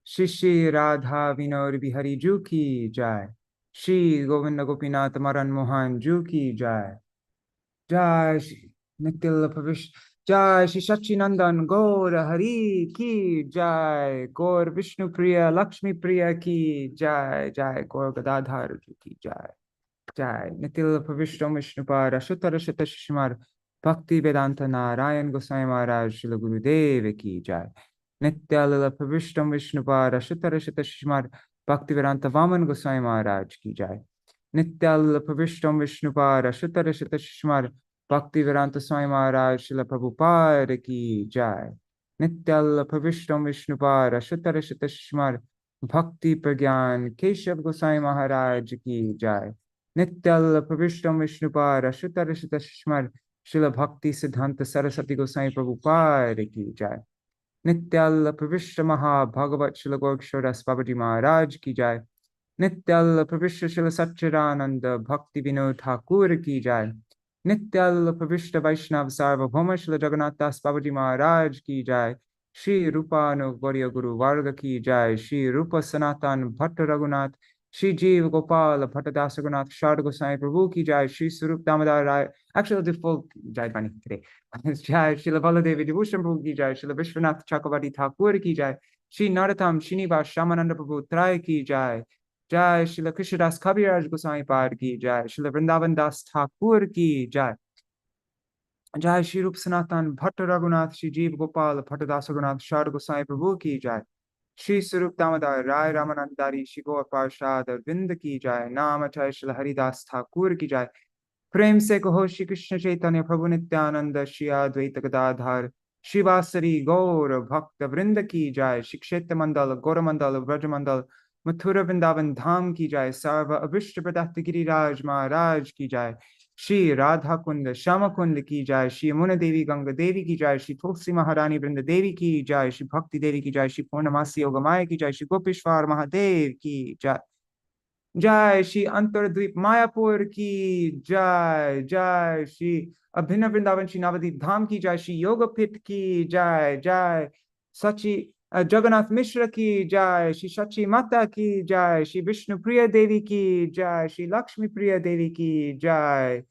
Shri Shri Radha Vinod Bihari Ju ki jai. Shri Govinda Gopinath Maran Mohan Ju ki jai. Jai Shri Nikhil Pavish. Jai Shri Sachinandan Gaura Hari ki jai. Gaur Vishnu Priya Lakshmi Priya ki jai. Jai Gaur Gadadhar Ju ki jai. Jai Nikhil Pavishtam Vishnupara Shuttara Shutta Shishmar Bhakti Vedanta Narayan Goswami Maharaj Srila Gurudev ki jai. Nityalila Pavishtam Vishnupara Shuttara Shutta Shishmar Bhakti Vedanta Vaman Goswami Maharaj ki jai. Nityalila Pavishtam Vishnupara Shuttara Shutta Shishmar Bhakti Vedanta Swami Maharaj Srila Prabhupada ki jai. Nityalila Pavishtam Vishnupara Shuttara Shutta Shishmar Bhakti Pragyan Keshav Goswami Maharaj ki jai. Nityal Pavishtam Vishnupara Shuttara Shutta Shishmar Srila Bhakti Siddhanta Sarasvatī Goswami Prabhupāda ki jai. Nityal Pavishta Maha Bhagavat Srila Gorkshodas Babaji Maharaj ki jai. Nityal Pavishta Srila Satchidananda Bhakti Vinod Ṭhākura ki jai. Nityal Pavishta Vaishnav Sarvabhauma Srila Jagannath Das Babaji Maharaj ki jai. Shri Rupa Anuvarya Guru Varga ki jai. Shri Rupa Sanatan Bhatta Raghunath Shri Jeev Gopal Bhattadasa Raghunath Sharda Goswami Prabhu ki jai. Shri Sarup Damodar Rai. Actually, I'll do full Jai Bani today. Jai Srila Baladevi Devushan Prabhu ki jai. Srila Vishwanath Chakravarti Ṭhākura ki jai. Shri Narottam Srinivas Shamananda Prabhu Trai ki jai. Jai Srila Krishnadas Kaviraj Goswami Pad ki jai. Srila Vrindavan Das Thakur ki jai. Jai Shri Rup Sanatan Bhatta Raghunath Shri Jeev Gopal Bhattadasa Raghunath Sharda Goswami Prabhu ki jai. Shri Sarup Damodar Rai Ramanandari Shri Gaura Pūrṇimā Vinda ki jai. Namachay Srila Haridas Thakur ki jai. Prem se kaho Shri Krishna Chaitanya Prabhu Nityananda Shri Advaita Gadadhar Shivasari Gaur Bhakta Vrinda ki jai. Shri Kshetra Mandal Gaura Mandal Vraja Mandal Mathura Vrindavan Dham ki jai. Sarva Avishta Pradatta Giriraj Maharaj ki jai. Shri Radha Kunda Shama Kunda ki jai. Shri Yamuna Devi Ganga Devi ki jai. Shri Tulsi Maharani Vrinda Devi ki jai. Shri Bhakti Devi ki jai. Shri Purnamasi Yogamaya ki jai. Shri Gopishwar Mahadev ki jai. Jai Shri Antardvip Mayapur ki jai. Jai Shri Abhinna Vrindavan Shri Navadip Dham ki jai. Shri Yoga Pit ki jai. Jai Sachi Jagannath Mishra ki jai. Shri Sachi Mata ki jai. Shri Vishnu Priya Devi ki jai. Shri Lakshmi Priya Devi ki jai.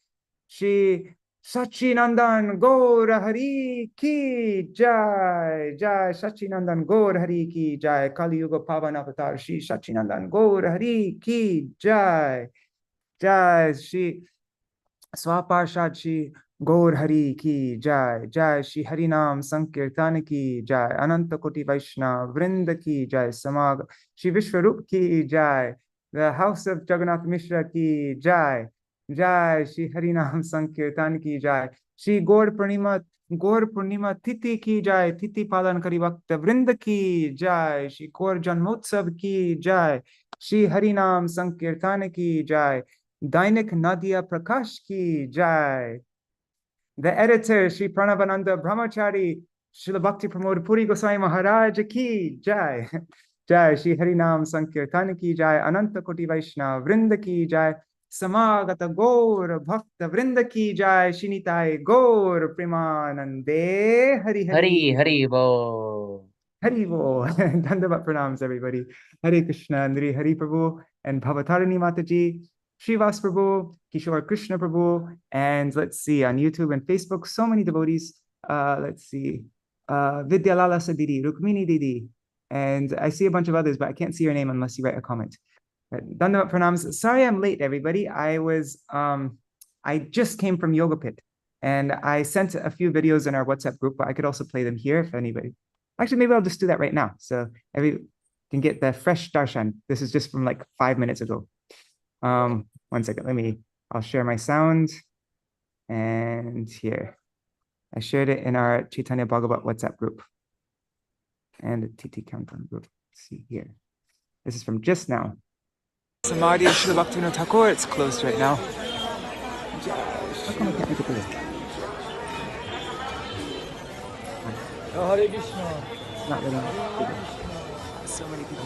Shri Sachinandan Gaura Hari ki jai. Jai Sachinandan Gaura Hari ki jai. Kali Yuga Pavan Avatar Shri Sachinandan Gaura Hari ki jai. Jai Shri Swaparshad Shri Gaur Hari ki jai. Jai Shri Harinam Sankirtan ki jai. Ananta Koti Vaishnava Vrinda ki jai. Samag Shri Vishwarup ki jai. The House of Jagannath Mishra ki jai. Jai Shri Harinam Sankirtan ki jai. Shri Gaura Pūrṇimā Tithi ki jai. Tithi Palan Kari Bhakta Vrinda ki jai. Shri Gaur Janmotsav ki jai. Shri Harinam Sankirtan ki jai. Dainika Nadīyā Prakāśa ki jai. The editor, Shri Pranavananda Brahmachari, Srila Bhakti Pramod Puri Goswami Maharaj ki jai. Jai Shri Harinam Sankirtan ki jai. Ananta Koti Vaishnava Vrinda ki jai. Samagata Gaur Bhakta Vrinda ki jai. Shinitai Gaur Premanande Hari Hari. Hari Hari Bo. Hari Bo. Dandavat pranams everybody. Hare Krishna, Andri Hari Prabhu and Bhavatarini Mataji. Srivas Prabhu, Kishore Krishna Prabhu, and let's see, on YouTube and Facebook, so many devotees. Let's see, Vidyalala Sadidi, Rukmini Didi, and I see a bunch of others, but I can't see your name unless you write a comment. Dandavat pranams. Sorry I'm late, everybody. I just came from Yoga Pit, and I sent a few videos in our WhatsApp group, but I could also play them here if anybody. Actually, maybe I'll just do that right now, so everyone can get the fresh darshan. This is just from like 5 minutes ago. 1 second, I'll share my sound. And here, I shared it in our Chaitanya Bhagavat WhatsApp group and the TT Countdown group. Let's see here. This is from just now. Samadhi of Śrīla Bhaktivinoda Thakur, it's closed right now. How come I can't make it through? Hare Krishna. Not really. So many people.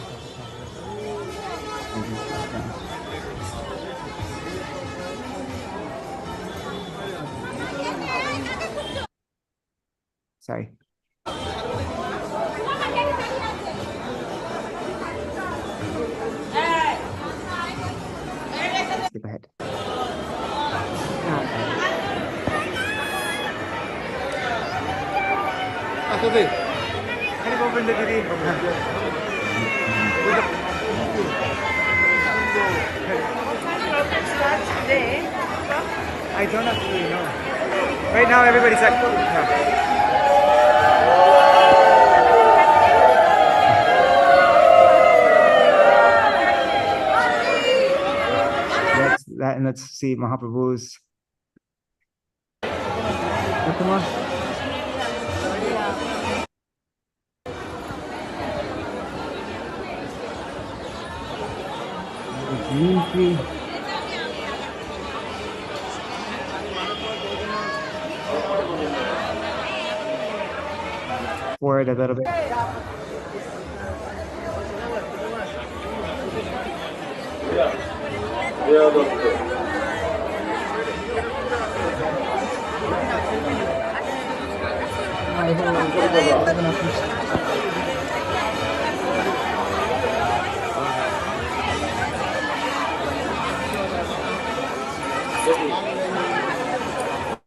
Sorry. skip ahead. I don't actually know. Right now, everybody's at. That's that, and let's see Mahaprabhu's. Forward a little bit.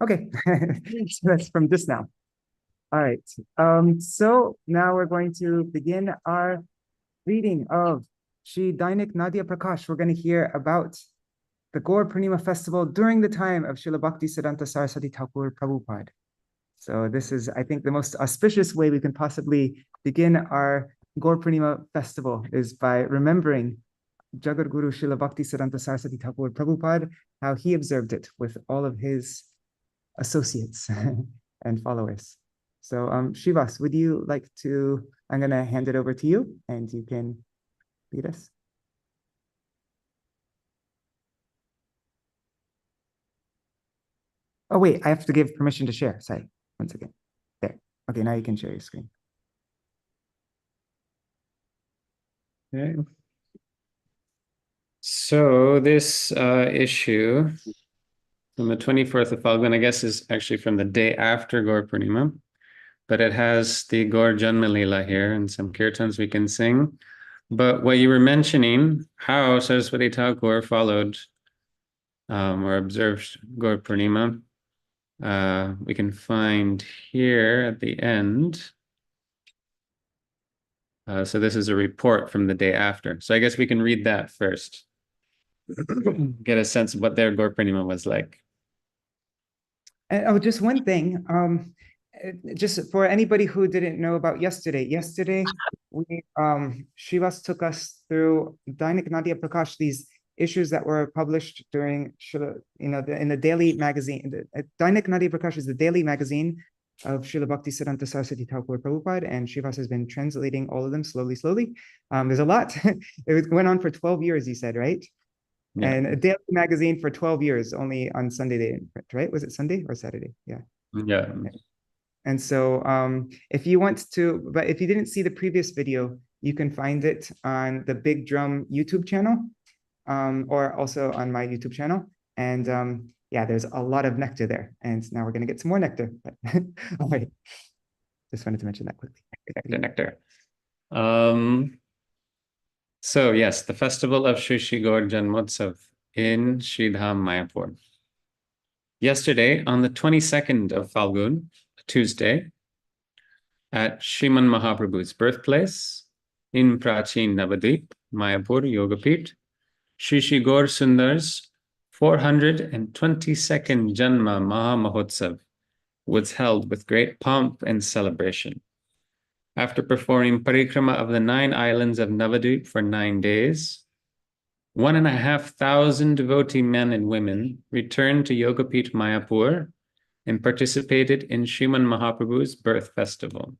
Okay, so that's from just now. All right, so now we're going to begin our reading of Shri Dainika Nadīyā Prakāśa. We're going to hear about the Gaura Pūrṇimā festival during the time of Śrīla Bhaktisiddhanta Sarasvatī Ṭhākura Prabhupāda. So this is, I think, the most auspicious way we can possibly begin our Gaura Pūrṇimā festival is by remembering Jagadguru Śrīla Bhaktisiddhanta Sarasvatī Ṭhākura Prabhupāda, how he observed it with all of his associates and followers. So Srivas, would you like to, I'm going to hand it over to you and you can lead us. Oh, wait, I have to give permission to share. Sorry, one second. There. Okay, now you can share your screen. Okay. So this issue from the 24th of Falgun, I guess, is actually from the day after Gaura Pūrṇimā, but it has the Gaur Janma Leela here and some kirtans we can sing. But what you were mentioning, how Sarasvatī Ṭhākura followed or observed Gaura Pūrṇimā, we can find here at the end. So this is a report from the day after. So I guess we can read that first. Get a sense of what their Gaura Pūrṇimā was like. And oh, just one thing. Just for anybody who didn't know about yesterday. Yesterday, we Srivas took us through Dainika Nadīyā Prakāśa, these issues that were published during, in the daily magazine. Dainika Nadīyā Prakāśa is the daily magazine of Śrīla Bhaktisiddhanta Sarasvatī Ṭhākura Prabhupāda, and Srivas has been translating all of them slowly. There's a lot. It went on for 12 years, he said, right? Yeah. And a daily magazine for 12 years, only on Sunday they didn't print, right? Was it Sunday or Saturday? Yeah. Yeah. And so if you want to, but if you didn't see the previous video, you can find it on the Big Drum YouTube channel, or also on my YouTube channel. And yeah, there's a lot of nectar there. And now we're going to get some more nectar. But all right. Just wanted to mention that quickly. Nectar. So yes, the festival of Shri Shri Gaur Janmotsav in Sridham, Mayapur. Yesterday, on the 22nd of Falgun, Tuesday, at Shriman Mahaprabhu's birthplace in Prachin Navadvip, Mayapur, Yogapit, Shri Shri Gaur Sundar's 422nd Janma Maha Mahotsav was held with great pomp and celebration. After performing parikrama of the 9 islands of Navadvip for 9 days, 1,500 devotee men and women returned to Yogapit Mayapur and participated in Shriman Mahaprabhu's birth festival.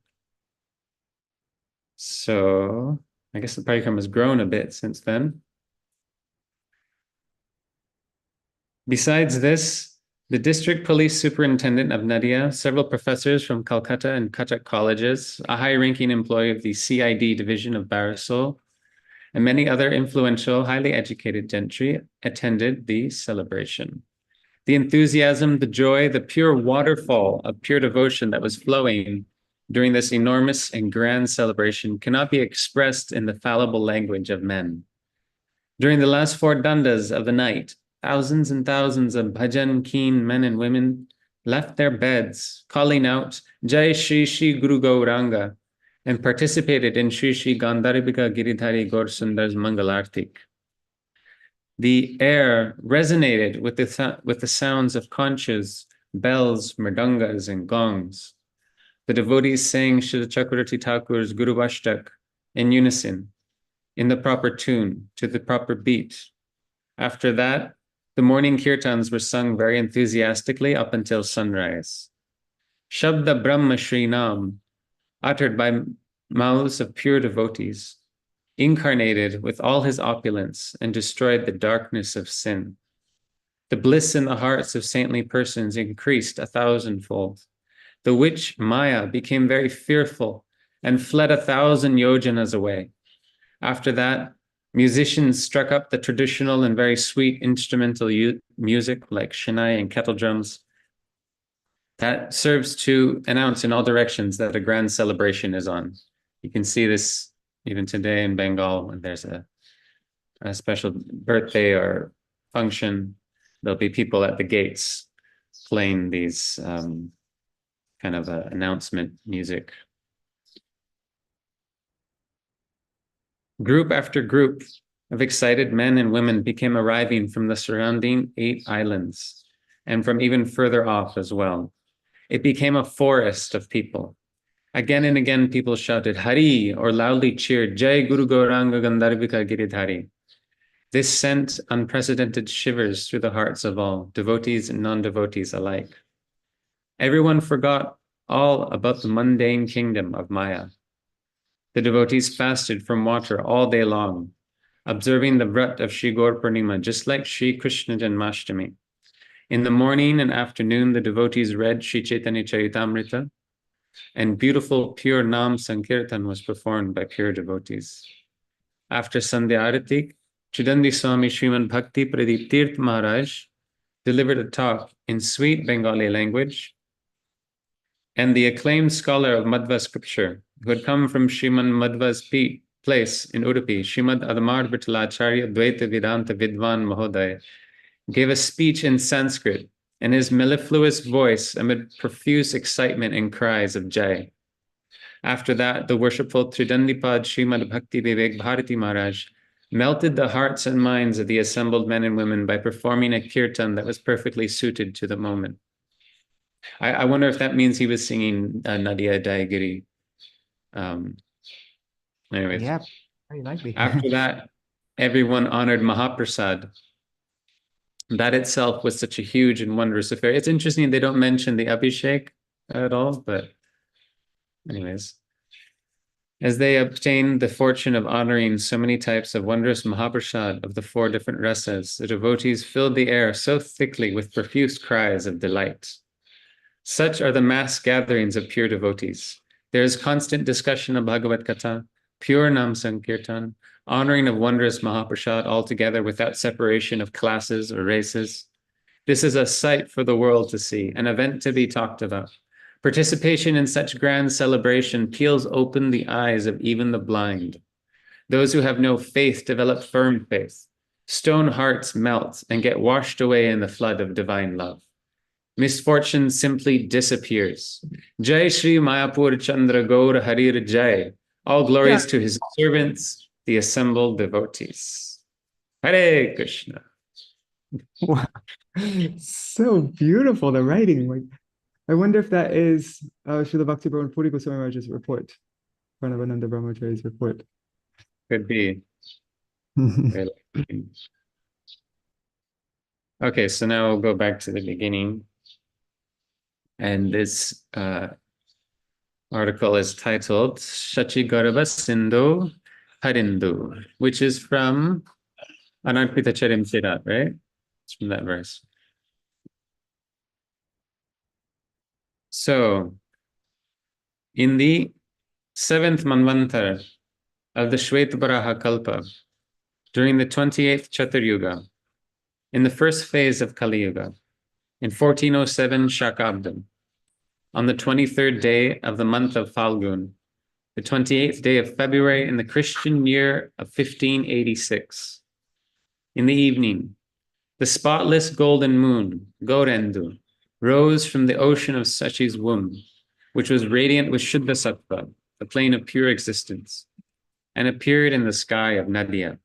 So I guess the parikrama has grown a bit since then. Besides this, the district police superintendent of Nadia, several professors from Calcutta and Cuttack colleges, a high-ranking employee of the CID division of Barisal, and many other influential, highly educated gentry attended the celebration. The enthusiasm, the joy, the pure waterfall of pure devotion that was flowing during this enormous and grand celebration cannot be expressed in the fallible language of men. During the last 4 dandas of the night, thousands and thousands of bhajan keen men and women left their beds, calling out Jai Shri Shri Guru Gauranga, and participated in Shri Shri Gandharbika Giridhari Gaur Sundar's Mangalartik. The air resonated with the sounds of conchas, bells, mridangas, and gongs. The devotees sang Śrīla Sarasvatī Ṭhākura's Guru Ashtak in unison, in the proper tune, to the proper beat. After that, the morning kirtans were sung very enthusiastically up until sunrise. Shabda Brahma Shri Nam, uttered by mouths of pure devotees, incarnated with all his opulence and destroyed the darkness of sin. The bliss in the hearts of saintly persons increased 1,000-fold. The witch Maya became very fearful and fled 1,000 yojanas away. After that, musicians struck up the traditional and very sweet instrumental music like shanai and kettle drums. That serves to announce in all directions that a grand celebration is on. You can see this even today in Bengal when there's a special birthday or function. There'll be people at the gates playing these kind of announcement music. Group after group of excited men and women became arriving from the surrounding 8 islands and from even further off as well. It became a forest of people. Again and again, people shouted Hari or loudly cheered Jai Guru Gauranga Gandharbika Giridhari. This sent unprecedented shivers through the hearts of all, devotees and non-devotees alike. Everyone forgot all about the mundane kingdom of Maya. The devotees fasted from water all day long, observing the vrat of Shri Gaura Pūrṇimā, just like Shri Krishna Janmashtami. In the morning and afternoon, the devotees read Shri Chaitanya Charitamrita, and beautiful, pure Nam Sankirtan was performed by pure devotees. After Sandhya Arati, Chidandi Swami Srimad Bhakti Pradeep Tirth Maharaj delivered a talk in sweet Bengali language, and the acclaimed scholar of Madhva scripture, who had come from Srimad Madhva's place in Udupi, Srimad Adamar Vittalacharya Dvaita Vedanta Vidvan Mahoday, gave a speech in Sanskrit in his mellifluous voice amid profuse excitement and cries of Jai. After that, the worshipful Tridandipad Srimad Bhakti Vivek Bharati Maharaj melted the hearts and minds of the assembled men and women by performing a kirtan that was perfectly suited to the moment. I wonder if that means he was singing Nadīyā Dayagiri. Anyways, Yeah, very likely. after that, everyone honored Mahaprasad. That itself was such a huge and wondrous affair. It's interesting they don't mention the Abhishek at all, but anyways. As they obtained the fortune of honoring so many types of wondrous Mahaprasad of the 4 different rasas, the devotees filled the air so thickly with profuse cries of delight. Such are the mass gatherings of pure devotees. There is constant discussion of Bhagavad Gita, pure Nam Sankirtan, honoring of wondrous Mahaprasad altogether without separation of classes or races. This is a sight for the world to see, an event to be talked about. Participation in such grand celebration peels open the eyes of even the blind. Those who have no faith develop firm faith. Stone hearts melt and get washed away in the flood of divine love. Misfortune simply disappears. Jai Shri Mayapur Chandra Gaura Harir Jai. All glories to his servants, the assembled devotees. Hare Krishna. Wow. So beautiful, the writing. Like, I wonder if that is Srila Bhakti Puri Goswami Maharaj's report, Pranavananda Brahmachari's report. Could be. Okay, so now we'll go back to the beginning. And this article is titled Shachi Garava Sindhu Harindu, which is from Anarpita Charim Sirat, right? It's from that verse. So, in the 7th Manvantar of the Shvetavaraha Kalpa, during the 28th Chaturyuga, in the first phase of Kali Yuga, in 1407 Shakabdam, on the 23rd day of the month of Falgun, the 28th day of February in the Christian year of 1586, in the evening, The spotless golden moon, Gaurendu, rose from the ocean of Sachi's womb, which was radiant with Shuddha Sattva, the plane of pure existence, and appeared in the sky of Nadīyā.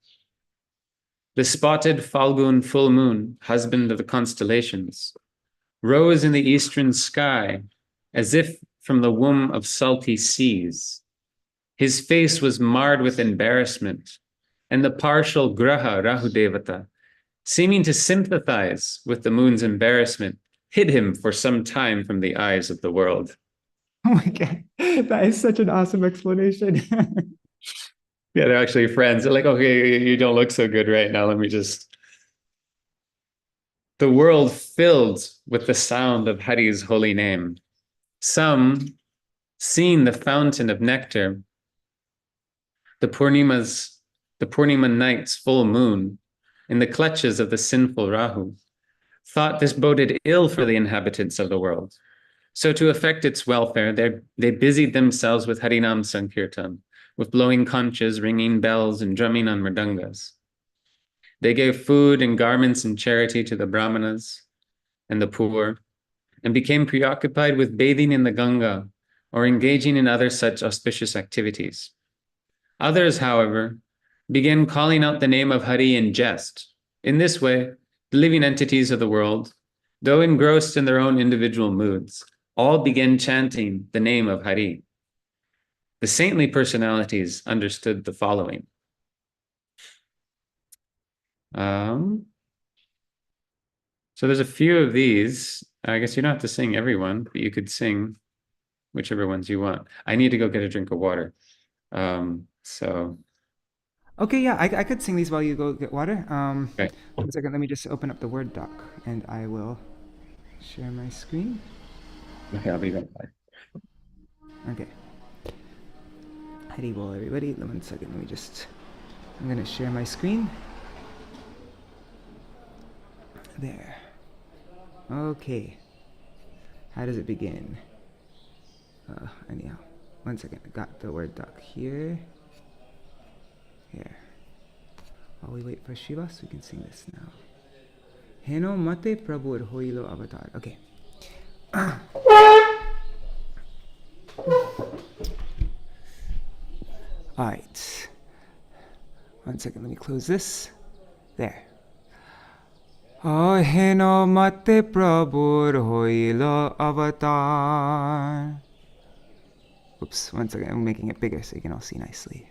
The spotted Falgun full moon, husband of the constellations, rose in the eastern sky as if from the womb of salty seas. His face was marred with embarrassment, and the partial Graha Rahudevata, seeming to sympathize with the moon's embarrassment, hid him for some time from the eyes of the world. Oh my God, that is such an awesome explanation. Yeah, they're actually friends. They're like, okay, you don't look so good right now. Let me just... The world filled with the sound of Hari's holy name. Some, seeing the fountain of nectar, the Purnima night's full moon, in the clutches of the sinful Rahu, thought this boded ill for the inhabitants of the world. So to effect its welfare, they busied themselves with Harinam Sankirtan, with blowing conchas, ringing bells, and drumming on mridangas. They gave food and garments and charity to the brahmanas and the poor, and became preoccupied with bathing in the Ganga or engaging in other such auspicious activities. Others, however, began calling out the name of Hari in jest. In this way, the living entities of the world, though engrossed in their own individual moods, all began chanting the name of Hari. The saintly personalities understood the following. So there's a few of these. I guess you don't have to sing every one, but you could sing whichever ones you want. I need to go get a drink of water. Okay, yeah, I could sing these while you go get water. Okay. 1 second, let me just open up the Word doc and I will share my screen. Okay, I'll be right back. Okay. Hari bol, everybody. 1 second, I'm gonna share my screen. There. Okay. How does it begin? Anyhow, 1 second, I got the Word doc here. Here. While we wait for Shiva, so we can sing this now. Heno mate prabhur hoilo avatar. Okay. Alright. 1 second, let me close this. There. Heno mate prabhur hoilo avatar. Oops, 1 second, I'm making it bigger so you can all see nicely.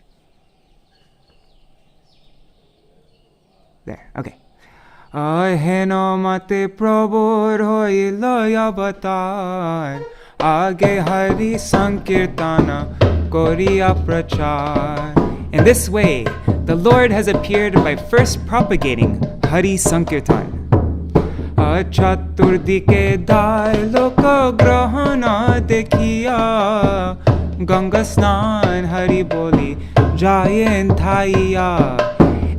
There, okay. Heno mate prabhur hoilo avatar. Age Hari Sankirtana Koriya Prachar. In this way, the Lord has appeared by first propagating Hari Sankirtan. Chaturdike dai loka grahana dekhiya. Ganga snan Hari boli jayen thaiya.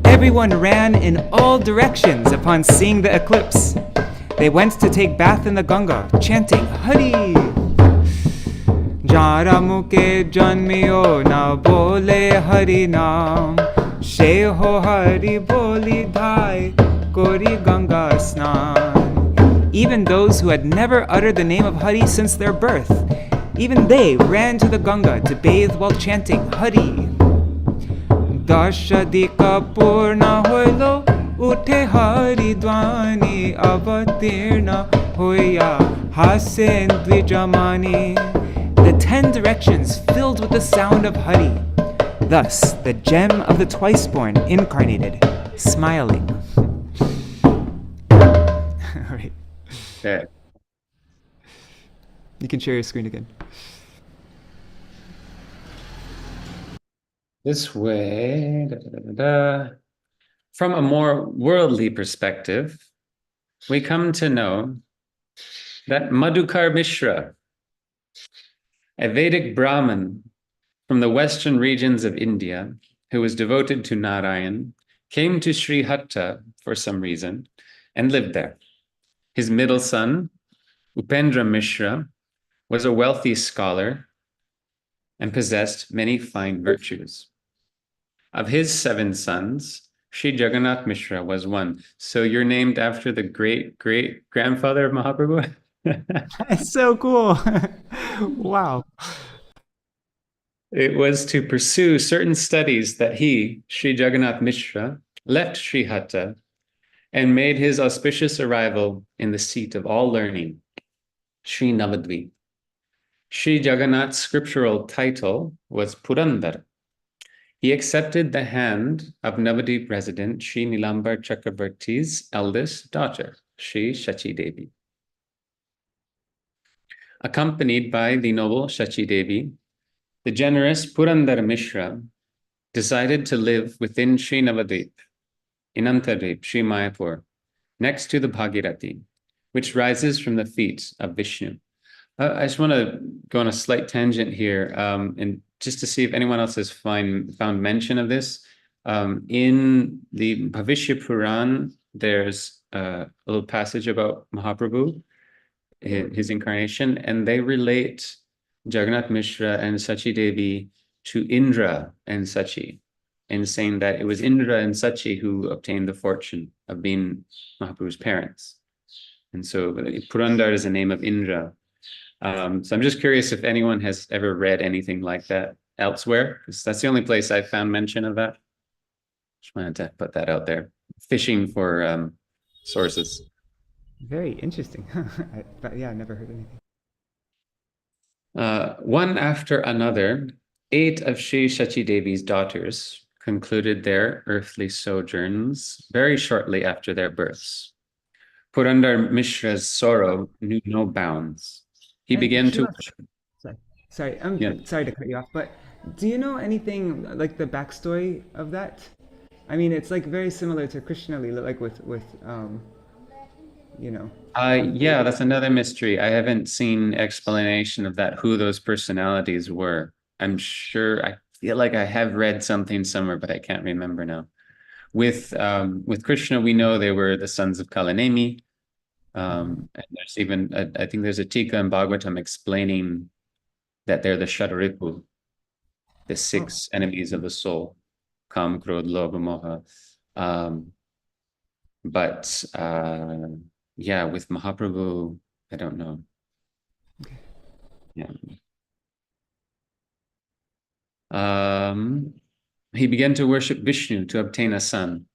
Everyone ran in all directions upon seeing the eclipse. They went to take bath in the Ganga, chanting Hari. Jara muke janmio na bole Hari naam. Sheho Hari boli dhai kori Ganga snan. Even those who had never uttered the name of Hari since their birth, even they ran to the Ganga to bathe while chanting Hari. Dashadika purna hoilo uthe Hari dwani avatirna hoya hasen dvijamani. The 10 directions filled with the sound of Hari. Thus, the gem of the twice-born incarnated, smiling. All right. Okay. You can share your screen again. This way, from a more worldly perspective, we come to know that Madhukar Mishra, a Vedic Brahmin from the western regions of India, who was devoted to Narayan, came to Sri Hatta for some reason and lived there. His middle son, Upendra Mishra, was a wealthy scholar and possessed many fine virtues. Of his 7 sons, Sri Jagannath Mishra was one. So you're named after the great-great-grandfather of Mahaprabhu? It's so cool. Wow. It was to pursue certain studies that he, Sri Jagannath Mishra, left Sri Hatta and made his auspicious arrival in the seat of all learning, Sri Navadvip. Sri Jagannath's scriptural title was Purandar. He accepted the hand of Navadvip resident Sri Nilambar Chakravarti's eldest daughter, Sri Shachi Devi. Accompanied by the noble Shachi Devi, the generous Purandar Mishra decided to live within Sri Navadvip, in Antardvip, Sri Mayapur, next to the Bhagirathi, which rises from the feet of Vishnu. I just want to go on a slight tangent here, and just to see if anyone else has found mention of this. In the Bhavishya Puran, there's a little passage about Mahaprabhu, his incarnation, and they relate Jagannath Mishra and Sachi Devi to Indra and Sachi, and saying that it was Indra and Sachi who obtained the fortune of being Mahaprabhu's parents. And so Purandar is the name of Indra. So I'm just curious if anyone has ever read anything like that elsewhere, because that's the only place I found mention of that. Just wanted to put that out there. Fishing for sources. Very interesting. But yeah, I never heard anything. One after another, 8 of Sri Shachi Devi's daughters concluded their earthly sojourns very shortly after their births. Purandar Mishra's sorrow knew no bounds. He began to... Sorry, I'm sorry to cut you off, but do you know anything like the backstory of that? I mean, it's like very similar to Krishna Lila, like with you know. Yeah, that's another mystery. I haven't seen explanation of that, who those personalities were. I'm sure, I feel like I have read something somewhere, but I can't remember now. With Krishna, we know they were the sons of Kalanemi. And there's even, I think there's a Tika in Bhagavatam explaining that they're the Shataripu, the 6 enemies of the soul, Kam, Krodh, Lobha, Moha. But yeah, with Mahaprabhu, I don't know. Okay. Yeah. He began to worship Vishnu to obtain a son,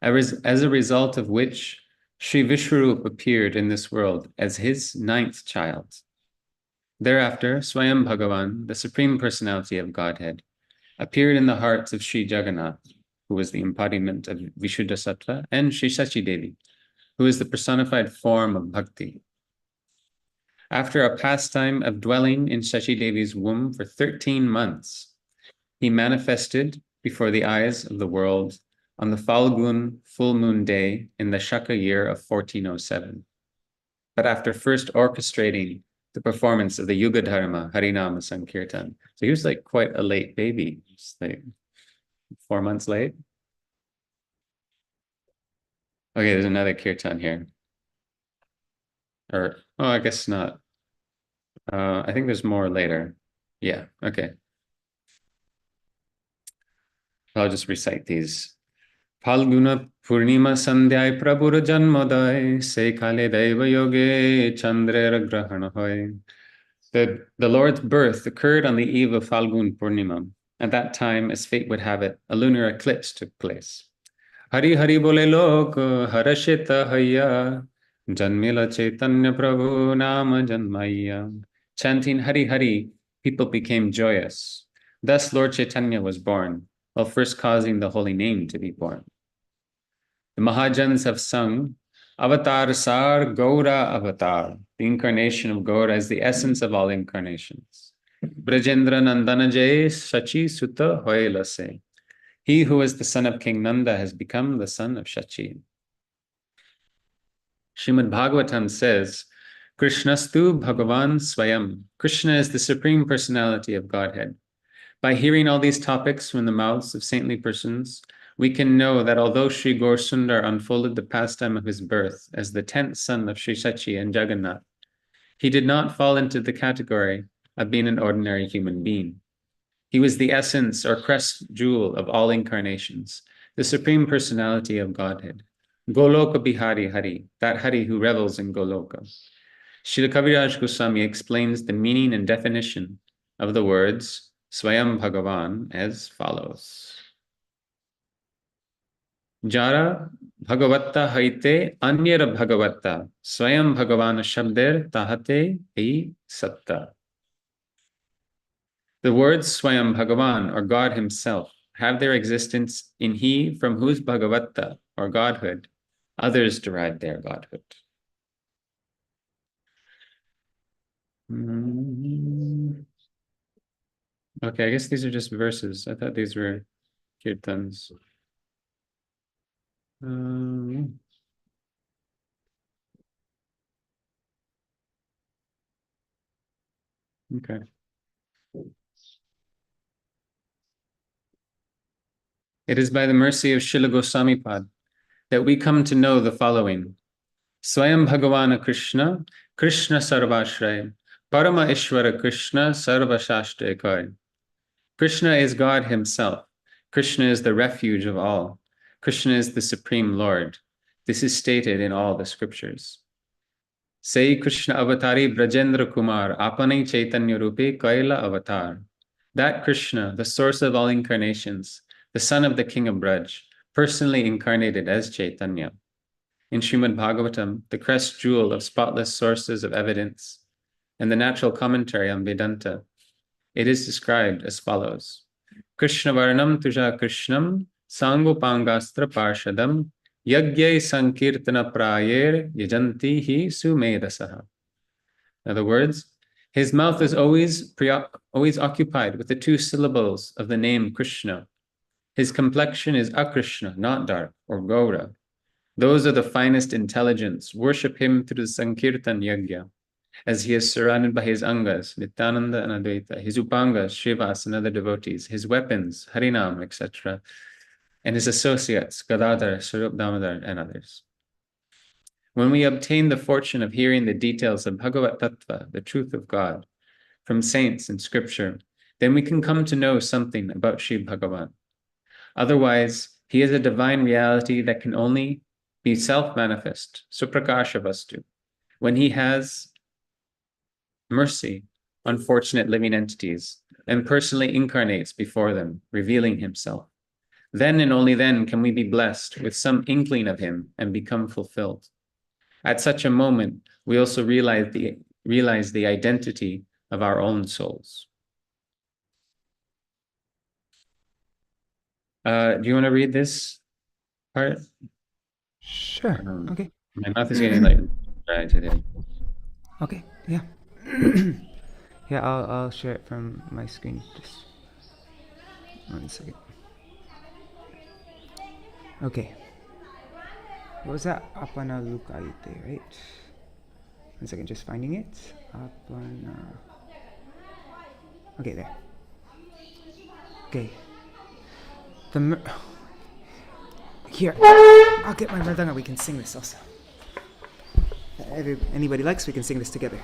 as a result of which Sri Vishwarup appeared in this world as his 9th child. Thereafter, Swayam Bhagavan, the Supreme Personality of Godhead, appeared in the hearts of Sri Jagannath, who was the embodiment of Vishuddhasattva, and Sri Shachi Devi, who is the personified form of Bhakti. After a pastime of dwelling in Shachi Devi's womb for 13 months, he manifested before the eyes of the world on the Falgun full moon day in the Shaka year of 1407. But after first orchestrating the performance of the Yuga Dharma Harinama Sankirtan, so he was like quite a late baby, just like 4 months late. Okay, there's another kirtan here. Or, oh, I guess not. I think there's more later. Yeah, okay. I'll just recite these. Falguna Pūrṇimā Sandhyāya Prabhura Janmoday Se Kale Deva Yoge Chandrera Grahana Hoy. The Lord's birth occurred on the eve of Falgun Pūrṇimā. At that time, as fate would have it, a lunar eclipse took place. Hari Hari Bole Lok Harashita Hayya Janmila Chaitanya Prabhu Nama Janmaya. Chanting Hari Hari, people became joyous. Thus Lord Chaitanya was born, while first causing the holy name to be born. The Mahajans have sung Avatar Sar Gaura Avatar. The incarnation of Gaura is the essence of all incarnations. Brajendra Nandana Jay Shachi Sutta Hoylase. He who is the son of King Nanda has become the son of Shachi. Srimad Bhagavatam says, Krishnastu Bhagavan Swayam. Krishna is the Supreme Personality of Godhead. By hearing all these topics from the mouths of saintly persons, we can know that although Sri Gaur Sundar unfolded the pastime of his birth as the 10th son of Sri Shachi and Jagannath, he did not fall into the category of being an ordinary human being. He was the essence or crest jewel of all incarnations, the Supreme Personality of Godhead. Goloka Bihari Hari, that Hari who revels in Goloka. Śrīla Kaviraj Goswami explains the meaning and definition of the words Swayam Bhagavan as follows. Jara Bhagavatta haite anyara Bhagavatta Swayam Bhagavan Shabder Tahate Hi Satta. The words Swayam Bhagavan, or God himself, have their existence in he from whose Bhagavatta, or Godhood, others derive their Godhood. Okay, I guess these are just verses. I thought these were kirtans. Okay. It is by the mercy of Śrīla Goswami Pad that we come to know the following. Swayam Bhagavana Krishna, Krishna Sarvashray, Parama Ishvara Krishna Sarvashashtra Ekar. Krishna is God himself. Krishna is the refuge of all. Krishna is the Supreme Lord. This is stated in all the scriptures. Say Krishna Avatari Brajendra Kumar, Apane Chaitanya Rupe Kaila Avatar. That Krishna, the source of all incarnations, the son of the king of Braj, personally incarnated as Chaitanya. In Srimad Bhagavatam, the crest jewel of spotless sources of evidence, and the natural commentary on Vedanta, it is described as follows. Krishna Varnam Tuja Krishnam Sangopangastra Parshadam Yagyai Sankirtana Prayer Yajanti Hi Sumedasaha. In other words, his mouth is always occupied with the two syllables of the name Krishna. His complexion is Akrishna, not dark, or Gaura. Those are the finest intelligence. Worship him through the Sankirtan Yagya, as he is surrounded by his Angas, Nityananda and Advaita, his Upangas, Shivas and other devotees, his weapons, Harinam, etc., and his associates, Gadadhar, Sarup Damodar, and others. When we obtain the fortune of hearing the details of Bhagavat Tattva, the truth of God, from saints and scripture, then we can come to know something about Sri Bhagavan. Otherwise, he is a divine reality that can only be self-manifest, suprakasha vastu, when he has mercy on fortunate living entities and personally incarnates before them, revealing himself. Then and only then can we be blessed with some inkling of him and become fulfilled. At such a moment, we also realize the identity of our own souls. Do you want to read this part? Sure. Okay. My mouth is getting like dry today. Okay. Yeah. Yeah, I'll share it from my screen. Just 1 second. Okay. What was that? Apana Lukaite, right? 1 second, just finding it. Apana. Okay, there. Okay. Here, I'll get my mridanga. We can sing this also. Anybody likes, we can sing this together.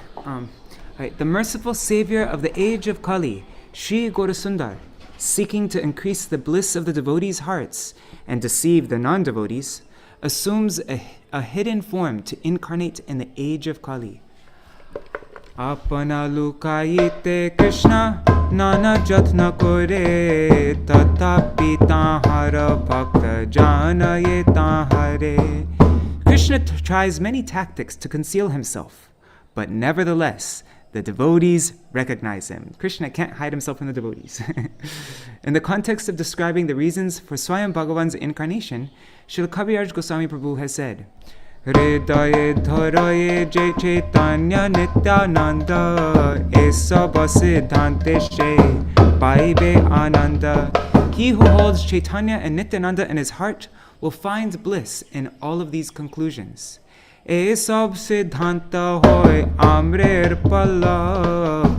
Right. The merciful savior of the age of Kali, Shri Gaurasundar, seeking to increase the bliss of the devotees' hearts and deceive the non-devotees, assumes a hidden form to incarnate in the age of Kali. Apana lukayite Krishna nana jatna kore tatapi tahara bhakta janaye tahare. Krishna tries many tactics to conceal himself, but nevertheless, the devotees recognize him. Krishna can't hide himself from the devotees. In the context of describing the reasons for Swayam Bhagavan's incarnation, Śrīla Kaviraj Goswami Prabhu has said, Hridaye dharaye jai chaitanya nityananda esa basiddhante she paibe ananda. He who holds Chaitanya and Nityananda in his heart will find bliss in all of these conclusions. E sab siddhanta hoy amrer pallav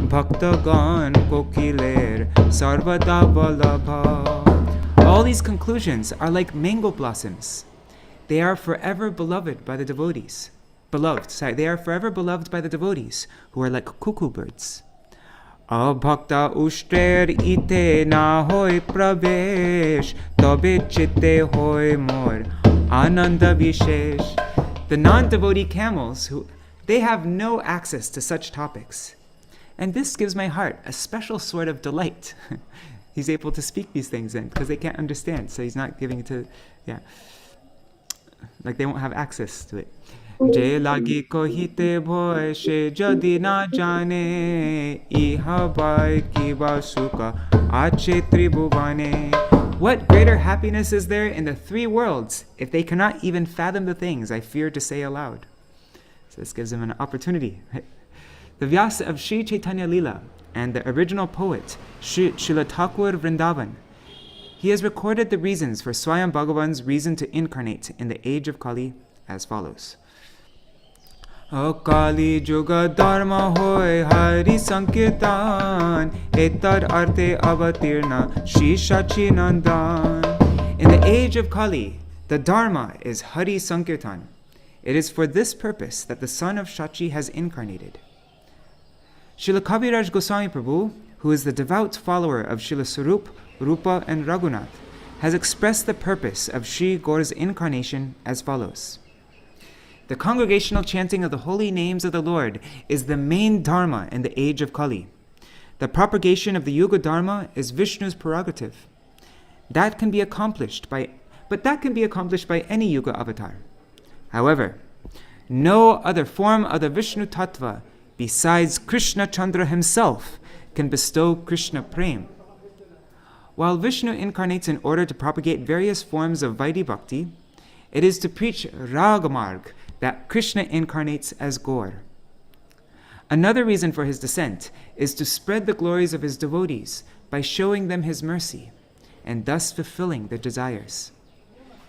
bhaktagan kokiler sarvada balabha. All these conclusions are like mango blossoms. They are forever beloved by the devotees. They are forever beloved by the devotees who are like cuckoo birds. Abhakta ushter ite na hoy pravesh, tobe chitte hoy mor ananda vishesh. The non-devotee camels, they have no access to such topics. And this gives my heart a special sort of delight. He's able to speak these things in, because they can't understand, so he's not giving it to, like they won't have access to it. Je lagi kohite bhoy she jadi na jane, iha bhai kiva sukha ache tribhuvane. What greater happiness is there in the three worlds if they cannot even fathom the things I fear to say aloud? So this gives them an opportunity. The Vyasa of Sri Chaitanya Lila and the original poet, Śrīla Ṭhākura Vrindavan, he has recorded the reasons for Swayam Bhagavan's reason to incarnate in the age of Kali as follows. O Kali Juga Dharma Hoy Hari Sankirtan Etar Arte Avatirna Shri Shachi Nandan. In the age of Kali, the Dharma is Hari Sankirtan. It is for this purpose that the son of Shachi has incarnated. Srila Kaviraj Goswami Prabhu, who is the devout follower of Srila Sarup, Rupa and Raghunath, has expressed the purpose of Sri Gaura's incarnation as follows. The congregational chanting of the holy names of the Lord is the main dharma in the age of Kali. The propagation of the Yuga Dharma is Vishnu's prerogative. That can be accomplished by any Yuga avatar. However, no other form of the Vishnu Tattva besides Krishna Chandra himself can bestow Krishna Prem. While Vishnu incarnates in order to propagate various forms of Vaidhi Bhakti, it is to preach Ragamarg that Krishna incarnates as Gaur. Another reason for his descent is to spread the glories of his devotees by showing them his mercy and thus fulfilling their desires.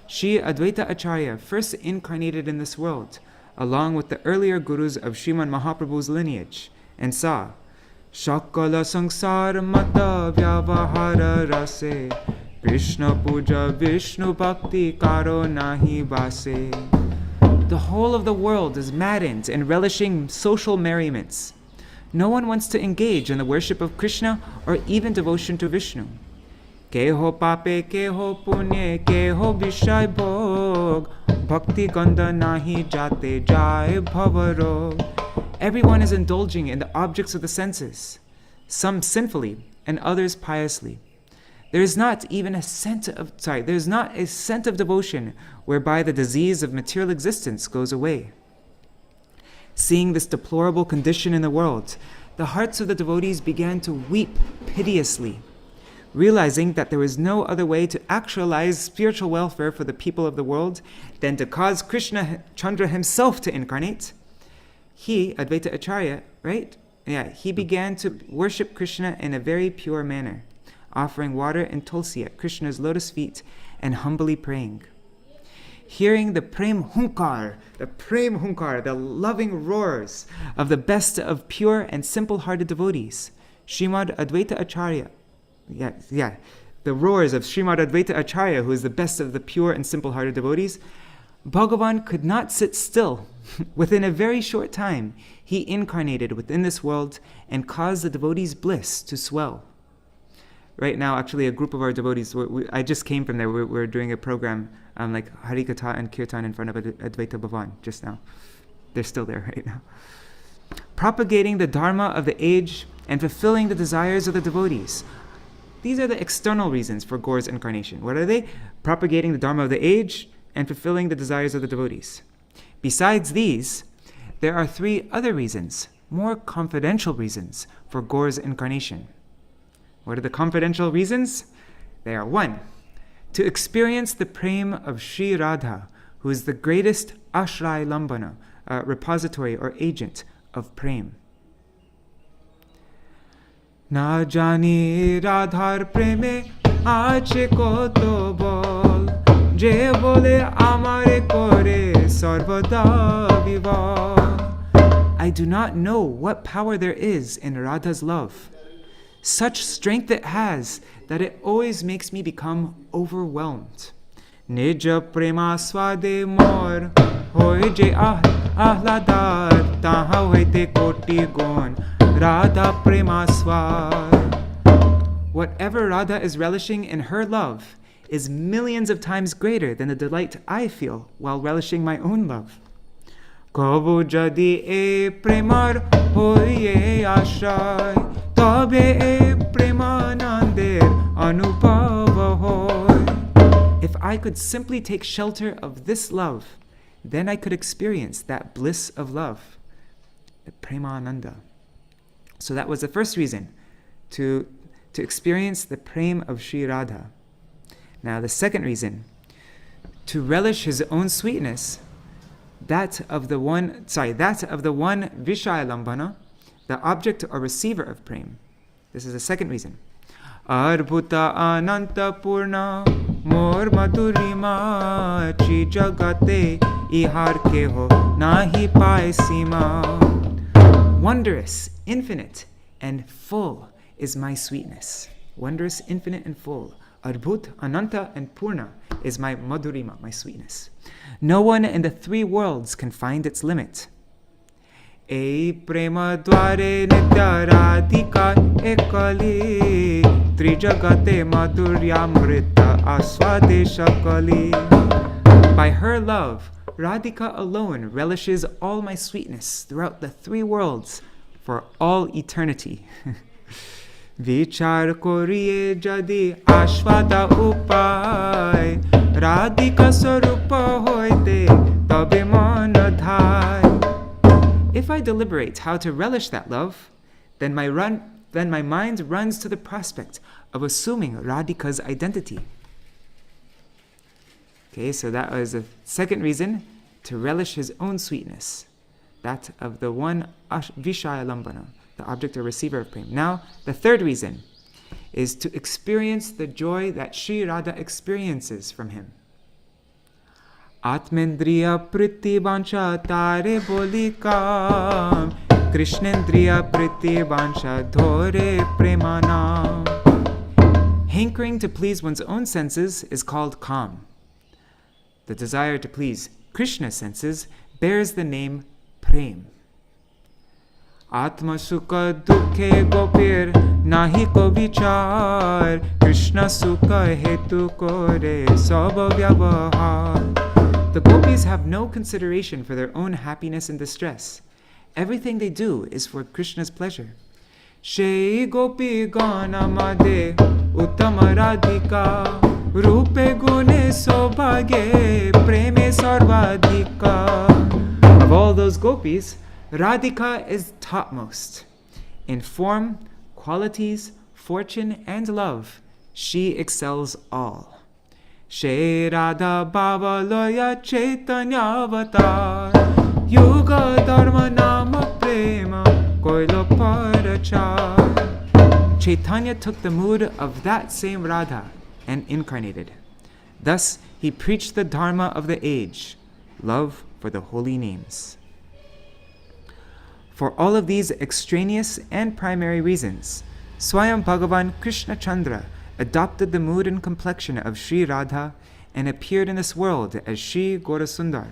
Sri Advaita Acharya first incarnated in this world along with the earlier gurus of Sriman Mahaprabhu's lineage and saw Shakala Sangsar Mata Vyavahara Rase Krishna Puja Vishnu Bhakti Karo Nahi Vase. The whole of the world is maddened and relishing social merriments. No one wants to engage in the worship of Krishna or even devotion to Vishnu. Keho pape, keho punye, keho vishay bhog, bhakti gandha nahi jate jai bhavarog. Everyone is indulging in the objects of the senses, some sinfully and others piously. There is not a scent of devotion whereby the disease of material existence goes away. Seeing this deplorable condition in the world, the hearts of the devotees began to weep piteously. Realizing that there is no other way to actualize spiritual welfare for the people of the world than to cause Krishna Chandra himself to incarnate, he, Advaita Acharya, he began to worship Krishna in a very pure manner, offering water and tulsi at Krishna's lotus feet and humbly praying. Hearing the prem hunkar, the loving roars of the best of pure and simple-hearted devotees, Srimad Advaita Acharya, the roars of Srimad Advaita Acharya, who is the best of the pure and simple-hearted devotees, Bhagavan could not sit still. Within a very short time, he incarnated within this world and caused the devotees' bliss to swell. Right now, actually, a group of our devotees, I just came from there, we're doing a program like Harikatha and Kirtan in front of Advaita Bhavan just now. They're still there right now. Propagating the dharma of the age and fulfilling the desires of the devotees. These are the external reasons for Gaura's incarnation. What are they? Propagating the dharma of the age and fulfilling the desires of the devotees. Besides these, there are three other reasons, more confidential reasons, for Gaura's incarnation. What are the confidential reasons? They are: 1, to experience the prem of Sri Radha, who is the greatest ashray lambana, repository or agent of prem. Na jani Radhar preme ache koto bol, je bole amare kore sarvada vivah. I do not know what power there is in Radha's love. Such strength it has that it always makes me become overwhelmed. Nija prema swade mor hoye je ahladar taha hoite koti gun Radha premaswar. Whatever Radha is relishing in her love is millions of times greater than the delight I feel while relishing my own love. Kavu jadi e premar hoye ashray tabe e premanandir anubhava hoy. If I could simply take shelter of this love, then I could experience that bliss of love, the premananda. So that was the first reason, to experience the prem of Sri Radha. Now the second reason, to relish his own sweetness, that of the one Vishaya Lambana, the object or receiver of prem. This is the second reason. Arbhuta ananta purna mor madhurima chi jagate ihar keho nahi pae sima. Wondrous, infinite, and full is my sweetness. Wondrous, infinite, and full. Adbhut, Ananta, and Purna is my madhurima, my sweetness. No one in the three worlds can find its limit. E prema dware nitya radhika ekali trijagate madhuryamrita aswadesha kali. By her love, Radhika alone relishes all my sweetness throughout the three worlds for all eternity. Vichar koriye jadi ashvada upay Radhika sarupa hoite tabe mana dhai. If I deliberate how to relish that love, then my mind runs to the prospect of assuming Radhika's identity. Okay, so that was the second reason, to relish his own sweetness, that of the one Vishaya Lambana, the object or receiver of prem. Now, the third reason is to experience the joy that Sri Radha experiences from him. Atmendriya priti bansha tare bolikam Krishnendriya priti bansha dhore premanam. Hankering to please one's own senses is called kam. The desire to please Krishna's senses bears the name prem. Atma sukha dukhe gopir nahi ko vichar Krishna sukha hetu kore sabha vyavahar. The gopis have no consideration for their own happiness and distress. Everything they do is for Krishna's pleasure. Shei gopi gana made uttama radhika Rupe gune sobhage preme sarvadhika. Of all those gopis, Radhika is topmost. In form, qualities, fortune, and love, she excels all. She Radha Bhava Loya Chaitanya Avatar Yuga Dharma Nama Prema Koilo Parachar. Chaitanya took the mood of that same Radha and incarnated. Thus, he preached the dharma of the age, love for the holy names. For all of these extraneous and primary reasons, Swayam Bhagavan Krishna Chandra adopted the mood and complexion of Sri Radha and appeared in this world as Sri Gaurasundar,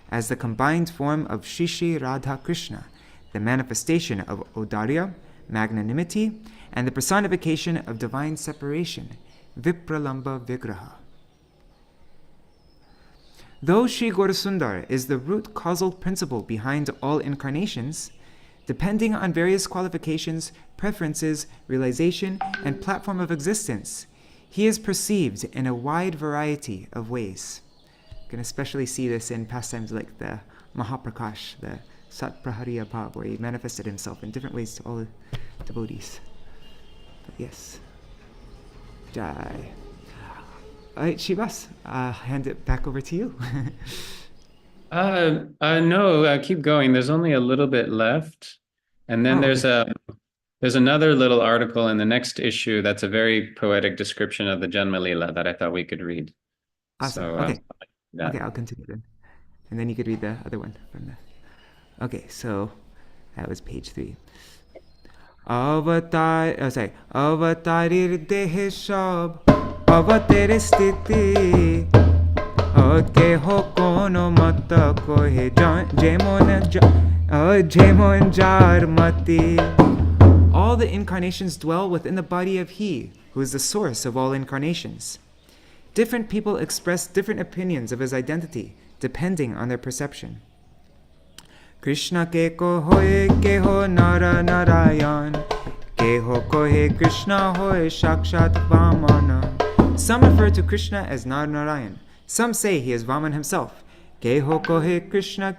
as the combined form of Shri Shri Radha Krishna, the manifestation of Audarya, magnanimity, and the personification of divine separation, Vipralamba Vigraha. Though Sri Gaurasundar is the root causal principle behind all incarnations, depending on various qualifications, preferences, realization, and platform of existence, he is perceived in a wide variety of ways. You can especially see this in pastimes like the Mahaprakash, the Sat Prahariya Bhav, where he manifested himself in different ways to all the devotees. But yes. Jai. All right, Shivas, hand it back over to you. No, keep going. There's only a little bit left. And then there's another little article in the next issue that's a very poetic description of the Janma Leela that I thought we could read. Awesome. So, okay. Okay, I'll continue then. And then you could read the other one from the... Okay, so that was page 3. Avatarir dehe shab avatere stiti keho kon Jono Mata Kohe Jemon Jar Mati. All the incarnations dwell within the body of He, who is the source of all incarnations. Different people express different opinions of His identity, depending on their perception. Krishna ke ko hoye ke ho nara narayan, ke ho kohe Krishna hoye shakshat vamana. Some refer to Krishna as Narayan. Some say he is Vaman himself. Ke ho kohe Krishna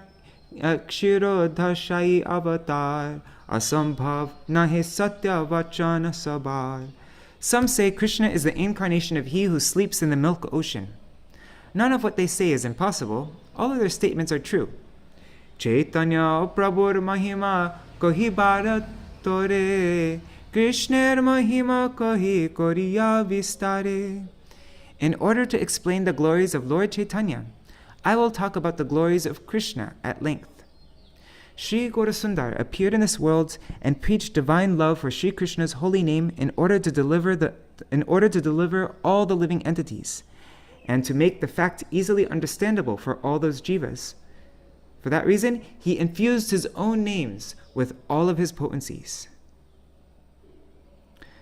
kshirodhashai avatar, asambhav nahe satya vachana sabar. Some say Krishna is the incarnation of he who sleeps in the milk ocean. None of what they say is impossible. All of their statements are true. Chaitanya Prabhur Mahima Kohi Bharat Tore, Krishner Mahima Kohi Koriya Vistare. In order to explain the glories of Lord Chaitanya, I will talk about the glories of Krishna at length. Sri Gaurasundar appeared in this world and preached divine love for Sri Krishna's holy name in order to deliver all the living entities, and to make the fact easily understandable for all those jivas. For that reason, he infused his own names with all of his potencies.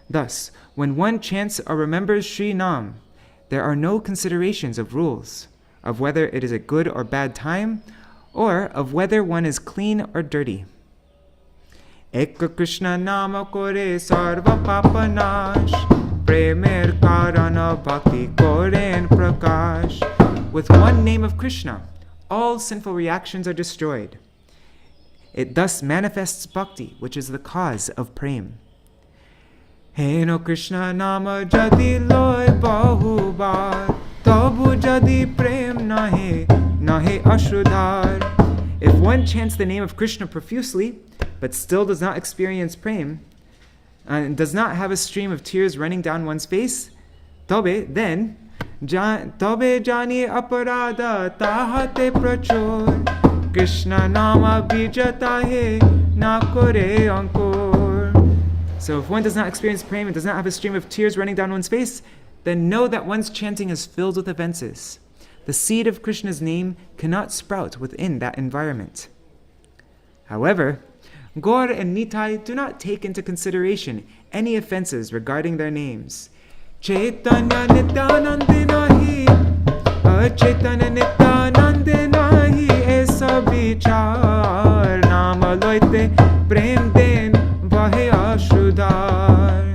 Thus, when one chants or remembers Sri Nam, there are no considerations of rules, of whether it is a good or bad time, or of whether one is clean or dirty. Ekka Krishna Nama Kore Sarva Papa Nash, Premer Karana Bhakti Koren Prakash. With one name of Krishna, all sinful reactions are destroyed. It thus manifests bhakti, which is the cause of prem. Heno Krishna Nama Jadi Loy Bahubar, Tabu Jadi Prem Nahe Ashrudhar. If one chants the name of Krishna profusely, but still does not experience prem, and does not have a stream of tears running down one's face, then Tabe jani aparada tahate prachor, Krishna nama bijata he na kore ankor. So if one does not experience prem and does not have a stream of tears running down one's face, then know that one's chanting is filled with offenses. The seed of Krishna's name cannot sprout within that environment. However, Gaur and Nitai do not take into consideration any offenses regarding their names. Chaitanya Nityanande nahi, Chaitanya Nityanande nahi, Esa vichar, Nama loite prem den vahe ashrudar.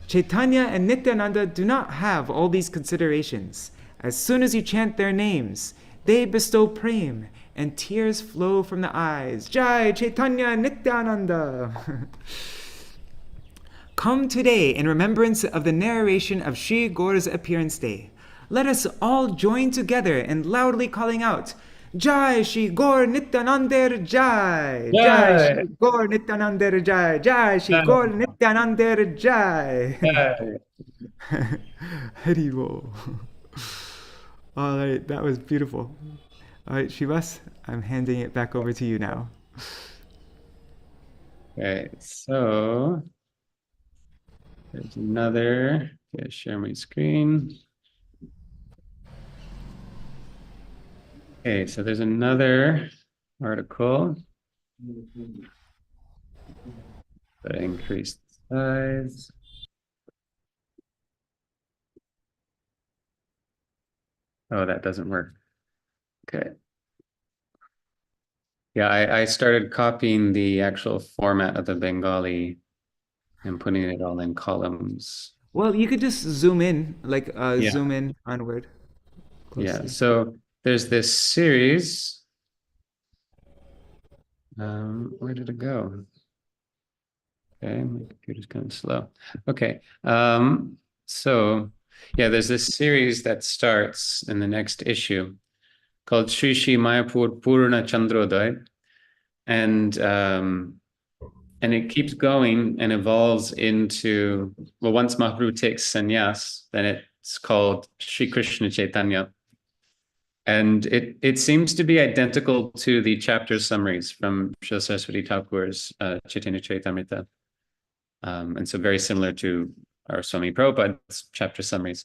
Chaitanya and Nityananda do not have all these considerations. As soon as you chant their names, they bestow prem, and tears flow from the eyes. Jai Chaitanya Nityananda! Come today in remembrance of the narration of Sri Gaura's appearance day. Let us all join together in loudly calling out, Jai Shri Gaur Nityananda Jai! Jai Shri Gaur Nityananda Jai! Jai Shri Gaur Nityananda Jai! Hari Bol. All right, that was beautiful. All right, Shivas, I'm handing it back over to you now. Okay, so there's another. Okay, share my screen. Okay, so there's another article that increased size. Oh, that doesn't work. Okay. Yeah, I started copying the actual format of the Bengali and putting it all in columns. Well, you could just zoom in, like zoom in onward. Closely. Yeah, so there's this series. Where did it go? Okay, my computer's kind of slow. Okay, so yeah, there's this series that starts in the next issue called Shri Shri Mayapur Purna Chandrodaya, and it keeps going and evolves into, well, once Mahaprabhu takes sannyas, then it's called Shri Krishna Chaitanya, and it seems to be identical to the chapter summaries from Śrīla Sarasvatī Ṭhākura's Chaitanya Charitamrita, and so very similar to our Swami Prabhupada's chapter summaries,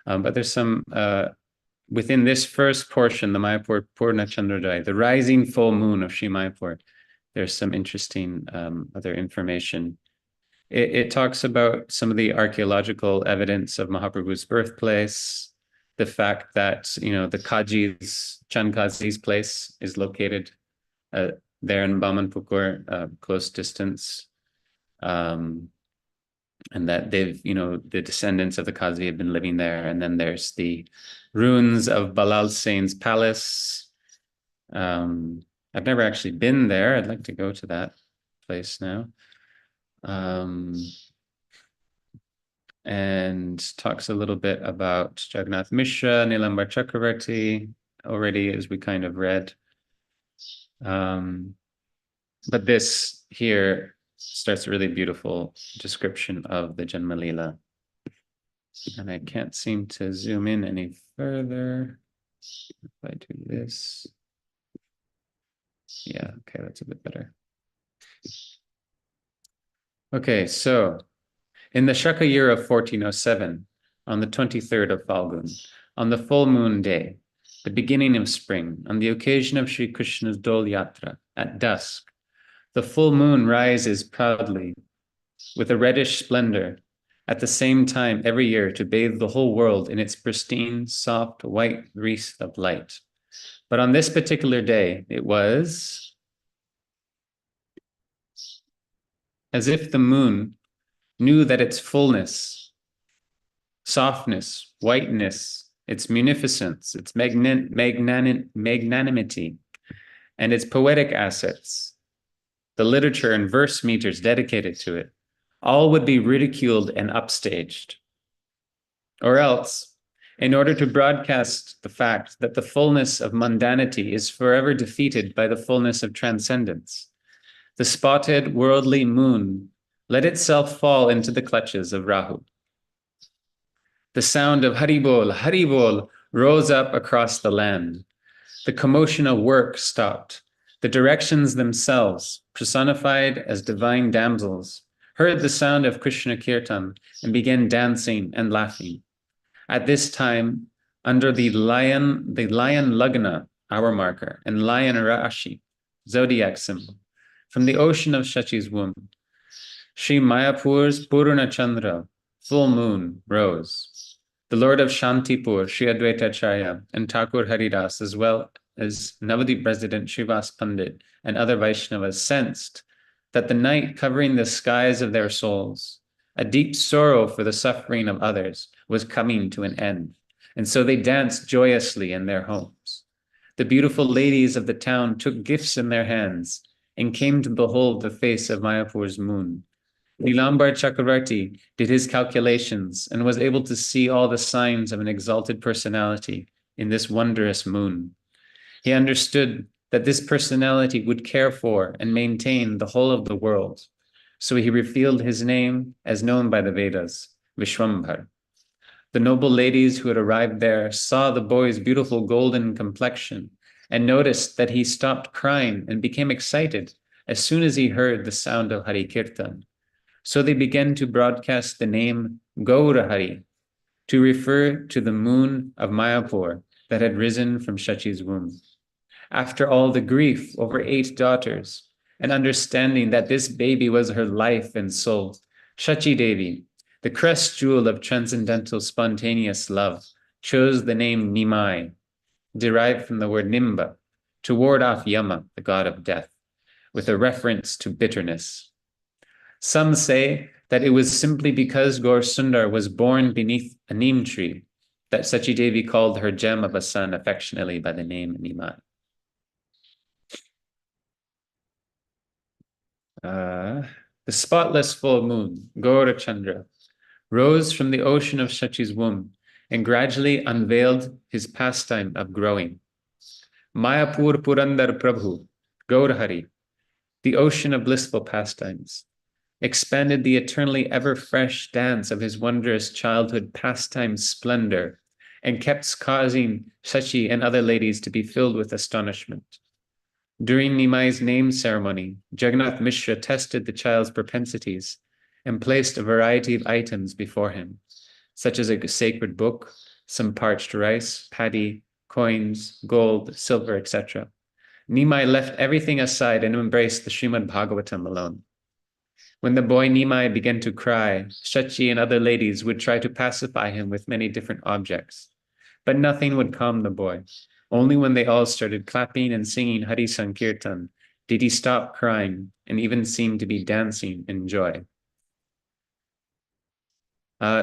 but there's some within this first portion, the Mayapur Purna Chandrodaya, the rising full moon of Sri Mayapur, there's some interesting other information. It talks about some of the archaeological evidence of Mahaprabhu's birthplace, the fact that, the Kaji's, Chand Kazi's place is located there in Bamanpukur, close distance. And that they've, the descendants of the Kazi have been living there. And then there's the ruins of Balal Sain's palace. I've never actually been there. I'd like to go to that place now. And talks a little bit about Jagannath Mishra, Nilambar Chakravarti, already, as we kind of read. But this here starts a really beautiful description of the Janma Leela. And I can't seem to zoom in any further. If I do this. Yeah, okay, that's a bit better. Okay, so in the Shaka year of 1407, on the 23rd of Falgun, on the full moon day, the beginning of spring, on the occasion of Sri Krishna's Dol Yatra, at dusk, the full moon rises proudly with a reddish splendor, at the same time every year to bathe the whole world in its pristine, soft, white wreath of light. But on this particular day, it was as if the moon knew that its fullness, softness, whiteness, its munificence, its magnanimity, and its poetic assets, the literature and verse meters dedicated to it, all would be ridiculed and upstaged. Or else, in order to broadcast the fact that the fullness of mundanity is forever defeated by the fullness of transcendence, the spotted worldly moon let itself fall into the clutches of Rahu. The sound of Haribol, Haribol rose up across the land. The commotion of work stopped. The directions themselves, personified as divine damsels, heard the sound of Krishna Kirtan and began dancing and laughing. At this time, under the lion Lagna, hour marker, and lion Rashi, zodiac symbol, from the ocean of Shachi's womb, Sri Mayapur's Purna Chandra, full moon, rose. The Lord of Shantipur, Sri Advaitacharya, and Thakur Haridas, as well as Navadip resident Srivas Pandit and other Vaishnavas, sensed that the night covering the skies of their souls, a deep sorrow for the suffering of others, was coming to an end. And so they danced joyously in their homes. The beautiful ladies of the town took gifts in their hands and came to behold the face of Mayapur's moon. Nilambar Chakravarti did his calculations and was able to see all the signs of an exalted personality in this wondrous moon. He understood that this personality would care for and maintain the whole of the world. So he revealed his name as known by the Vedas, Vishwambhar. The noble ladies who had arrived there saw the boy's beautiful golden complexion and noticed that he stopped crying and became excited as soon as he heard the sound of Hari Kirtan. So they began to broadcast the name Gaura Hari to refer to the moon of Mayapur that had risen from Shachi's womb. After all the grief over 8 daughters and understanding that this baby was her life and soul, Shachi Devi, the crest jewel of transcendental spontaneous love, chose the name Nimai, derived from the word Nimba, to ward off Yama, the god of death, with a reference to bitterness. Some say that it was simply because Gaur Sundar was born beneath a neem tree that Sachi Devi called her gem of a son affectionately by the name Nimai. The spotless full moon, Gaura Chandra, rose from the ocean of Shachi's womb and gradually unveiled his pastime of growing. Mayapur Purandar Prabhu, Gaura Hari, the ocean of blissful pastimes, expanded the eternally ever-fresh dance of his wondrous childhood pastime splendor and kept causing Shachi and other ladies to be filled with astonishment. During Nimai's name ceremony, Jagannath Mishra tested the child's propensities and placed a variety of items before him, such as a sacred book, some parched rice, paddy, coins, gold, silver, etc. Nimai left everything aside and embraced the Srimad Bhagavatam alone. When the boy Nimai began to cry, Shachi and other ladies would try to pacify him with many different objects. But nothing would calm the boy. Only when they all started clapping and singing Hari Sankirtan did he stop crying and even seem to be dancing in joy.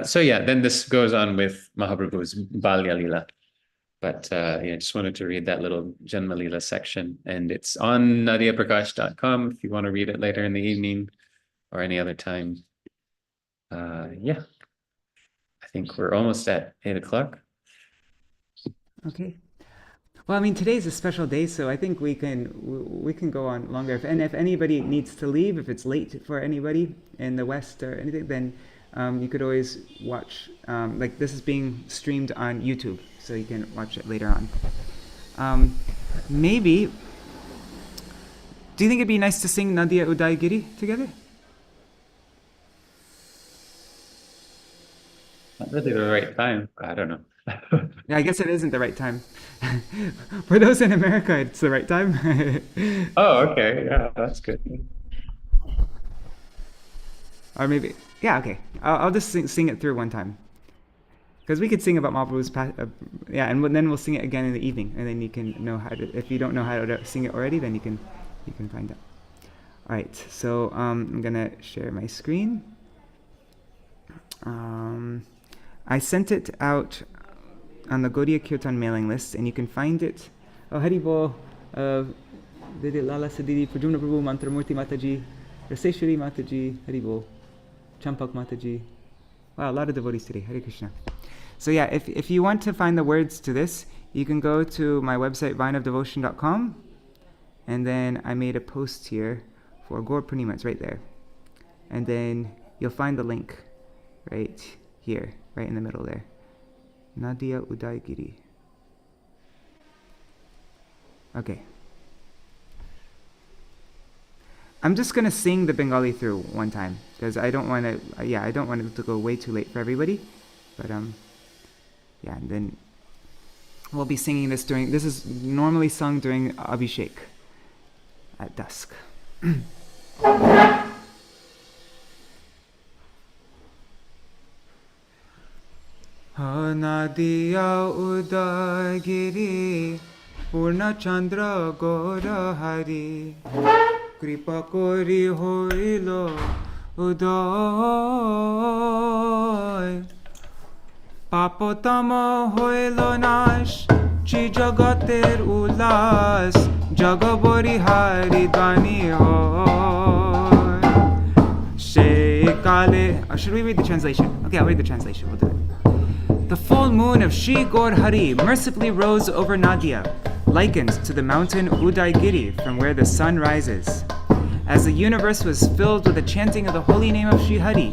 So yeah, then this goes on with Mahaprabhu's Balya Lila. But yeah, I just wanted to read that little Janma Lila section. And it's on nadiyaprakash.com if you want to read it later in the evening or any other time. Yeah, I think we're almost at 8 o'clock. Okay. Well, I mean, today's a special day, so I think we can go on longer. If anybody needs to leave, if it's late for anybody in the West or anything, then you could always watch. Like this is being streamed on YouTube, so you can watch it later on. Maybe. Do you think it'd be nice to sing Nadīyā Udayagiri together? Not really the right time. I don't know. Yeah, I guess it isn't the right time. For those in America, it's the right time. Oh, okay. Yeah, that's good. Or maybe, yeah, okay. I'll just sing it through one time. Because we could sing about Mahaprabhu's yeah, and then we'll sing it again in the evening, and then you can know how to. If you don't know how to sing it already, then you can find out. All right, so I'm gonna share my screen. I sent it out on the Gaudiya Kirtan mailing list, and you can find it. Oh, Haribol, Dede Lala Sadidi, Prajumna Prabhu, Mantramurti Mataji, Raseshwari Mataji, Haribol, Champak Mataji. Wow, a lot of devotees today. Hare Krishna. So yeah, if you want to find the words to this, you can go to my website, vineofdevotion.com, and then I made a post here for Gaura Pūrṇimā. It's right there. And then you'll find the link right here, right in the middle there. Nadīyā Udayagiri. Okay. I'm just gonna sing the Bengali through one time because I don't want to. I don't want it to go way too late for everybody. But yeah, and then we'll be singing this during. This is normally sung during Abhishek at dusk. Nadīyā Udayagiri Purna Chandra Gaura Hari Kripa Kori Hoilo Uday Papotama Hoilo Nash Chi Jagater Ulas Jagabori Hari Dani Hoy Shekale. Should we read the translation? Okay, I'll read the translation. We'll do it. The full moon of Shri Gaur Hari mercifully rose over Nadīyā, likened to the mountain Udayagiri from where the sun rises. As the universe was filled with the chanting of the holy name of Shri Hari,